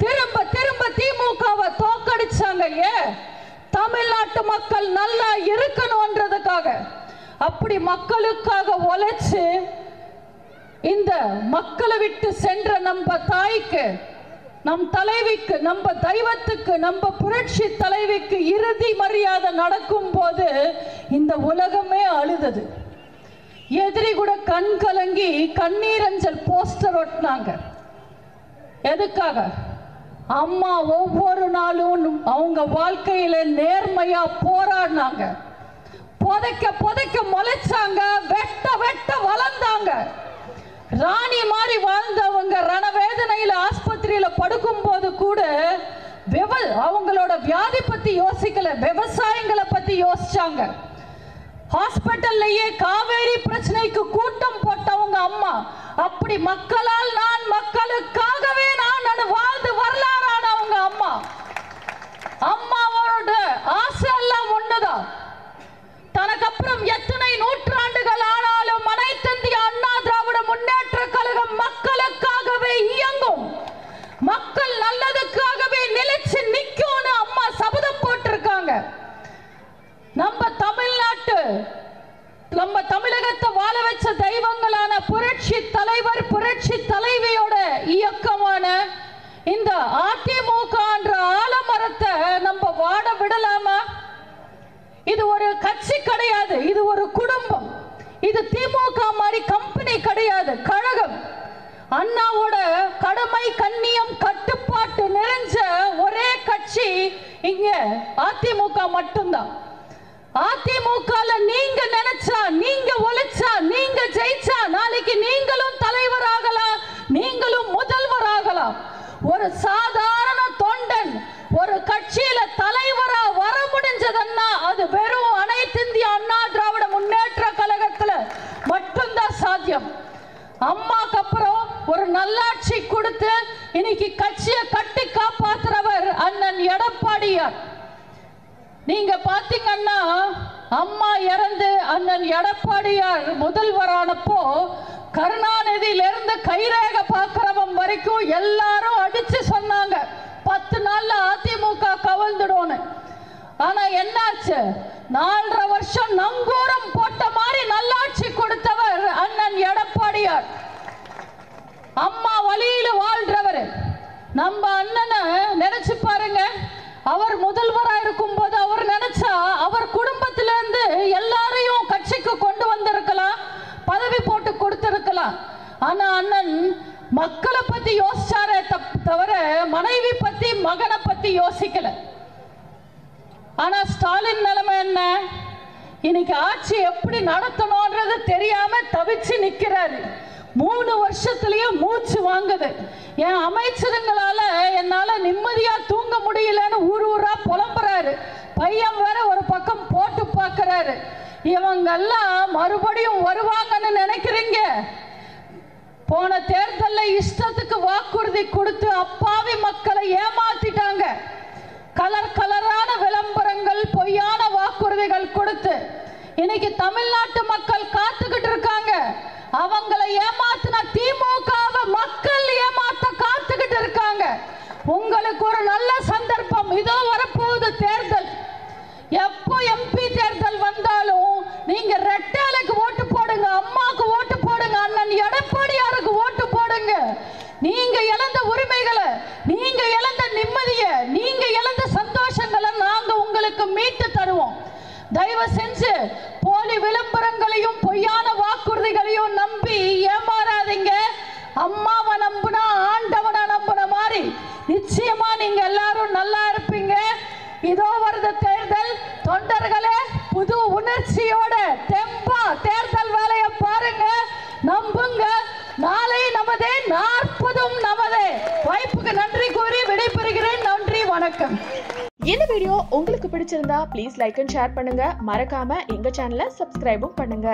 திரும்ப திமுகவை தோக்கடிச்சாங்க. ஏன்? தமிழ்நாட்டு மக்கள் நல்லா இருக்கணும்ன்றதுக்காக. அப்படி மக்களுக்காக உழைச்சு இந்த மக்களை விட்டு சென்ற நம்ம தாய்க்கு, நம் தலைவிக்கு, நம்ம தெய்வத்துக்கு, நம்ம புரட்சி தலைவிக்கு இறுதி மரியாதை நடக்கும் போது இந்த உலகமே அழுதது. எதிரி கூட கண் கலங்கி கண்ணீரஞ்சல் போஸ்டர் ஒட்டினாங்க. எதுக்காக? அம்மா ஒவ்வொரு நாளும் அவங்க வாழ்க்கையில நேர்மையா போராடினாங்க. புதைக்க முளைச்சாங்க, வெட்ட வளர்ந்தாங்க. ராணி மாதிரி வாழ்ந்தவங்க ரணவேதனையில ஆஸ்பத்திரியில படுக்கும் போது கூட அவங்களோட வியாதி பத்தி யோசிக்கல, விவசாயிகளை பத்தி யோசிச்சாங்க. ஹாஸ்பிட்டல்லையே காவேரி பிரச்சனைக்கு கூட்டம் போட்டவங்க அம்மா. அப்படி மக்களால் நான், மக்களுக்காகவே நான் வாழ்ந்து வரலாறானவங்க அம்மா. அம்மாவோட ஆசை எல்லாம் ஒண்ணுதான். தனக்கு அப்புறம் எத்தனை நூற்றாண்டுகள் ஆனாலும் அனைத்திந்திய அண்ணா திராவிட முன்னேற்ற கழகம் மக்களுக்காகவே இயங்கும், மக்கள் நல்லதுக்காகவே நிலைச்சு நிக்கும்னு அம்மா சபதம் போட்டிருக்காங்க. நம்ம தமிழகத்தை வாழ வச்ச தெய்வங்களான புரட்சி தலைவர், புரட்சி தலைவியோட இயக்கமான இந்த அதிமுக என்ற ஆலமரத்தை நம்ம வாட விடலாமா? இது ஒரு கட்சி கிடையாது, இது ஒரு குடும்பம். இது திமுக மாதிரி கம்பெனி கிடையாது, கழகம். அண்ணாவோட கடமை, கண்ணியம், கட்டுப்பாட்டு நிறைஞ்ச ஒரே கட்சி இங்க அதிமுக மட்டும்தான். அதிமுக நீங்க நினைச்சா, நீங்க உழைச்சா, நீங்க ஜெயிச்சா நாளைக்கு நீங்களும் தலைவராகலாம், நீங்களும் முதல்வராகலாம். ஒரு சாதாரண தொண்டன் ஒரு கட்சியில தலைவரா வர முடிஞ்சதுன்னா அது வெறும் அனைத்து இந்திய அண்ணா திராவிட முன்னேற்ற கழகத்துல மட்டும்தான் சாத்தியம். அம்மாக்கு அப்புறம் ஒரு நல்லாட்சி கொடுத்து இன்னைக்கு கட்சியை கட்டி காப்பாற்றுறவர் அண்ணன் எடப்பாடியார். நீங்க பாத்தீங்கன்னா அம்மா இறந்து அண்ணன் எடப்பாடியார் முதல்வரானப்போ கருணாநிதியிலிருந்து கைரேக பார்க்கிறவன் வரைக்கும் எல்லாரும் அடிச்சு சொன்னாங்க 10 நாள்ல அதிமுக கவிழ்ந்துடும். ஆனா என்னாச்சு? 4.5 வருஷம் நங்கூரம் போட்ட மாதிரி நல்லாட்சி கொடுத்தவர் அண்ணன் எடப்பாடியார். அம்மா வழியில வாழ்றவர். நம்ம அண்ணனை நினைச்சு பாருங்க. அவர் முதல்வராக இருக்கும் போது அவர் நினைச்சா அவர் குடும்பத்திலிருந்து எல்லாரையும் கட்சிக்கு கொண்டு வந்திருக்கலாம், பதவி போட்டு கொடுத்திருக்கலாம். ஆனா அண்ணன் மக்களை பத்தி யோசிச்சாரே தவிர மனைவி பத்தி, மகனை பத்தி யோசிக்கல. ஆனா ஸ்டாலின் நிலைமை என்ன? இன்னைக்கு ஆட்சி எப்படி நடத்தணும்ன்றது தெரியாம தவிச்சு நிக்கிறாரு. 3 வருஷத்திலேயே மூச்சு வாங்குது. என் அமைச்சருங்களால என்னால நிம்மதியா தூங்க முடியலன்னு ஊரா புலம்புறாரு. பையன் வேற ஒரு பக்கம் போட்டு பார்க்கிறாரு. இவங்கெல்லாம் மறுபடியும் வருவாங்க போன தேர்தலில் இஷ்டத்துக்கு வாக்குறுதி கொடுத்து அப்பாவி மக்களை ஏமாத்திட்டாங்க. கலர் கலரான விளம்பரங்கள், பொய்யான வாக்குறுதிகள் கொடுத்து இன்னைக்கு தமிழ்நாட்டு மக்கள் காத்துக்கிட்டு இருக்காங்க. அவங்களை ஏமாத்தின திமுகவை மக்கள் ஏமாத்த காத்துக்கிட்டு இருக்காங்க. உங்களுக்கு ஒரு நல்ல சந்தர்ப்பம் இதோ வரப்போகுது தேர்தல். எப்போ எம்பி தேர்தல் வந்தாலும் நீங்க ரெட்டலைக்கு ஓட்டு போடுங்க, அம்மாக்கு ஓட்டு போடுங்க, அண்ணன் எடப்பாடியாருக்கு ஓட்டு போடுங்க. நீங்க இழந்த உரிமைகளை, நீங்க இழந்த நிம்மதியை, நீங்க இழந்த சந்தோஷங்களை நாங்க உங்களுக்கு மீட்டு தருவோம். தயவு செஞ்சு போலி விளம்பரங்களையும் பொய்யான வாக்குறுதிகளையும் நம்பி ஏமாறாதீங்க. அம்மாவை நம்புனா ஆண்டவனை நம்புன மாதிரி நிச்சயமா நீங்க எல்லாரும் நல்லா இருப்பீங்க. இதோ வருது தேர்தல். தொண்டர்களே, புது உணர்ச்சியோட தெம்பா தேர்தல் வேலையை பாருங்க, நம்புங்க. நாளை நமதே, 40ம் நமதே. வாய்ப்புக்கு நன்றி கூறி விடைபெறுகிறேன். நன்றி, வணக்கம். இந்த வீடியோ உங்களுக்கு பிடிச்சிருந்தா ப்ளீஸ் லைக் அண்ட் ஷேர் பண்ணுங்க. மறக்காம எங்க சேனலை சப்ஸ்கிரைபும் பண்ணுங்க.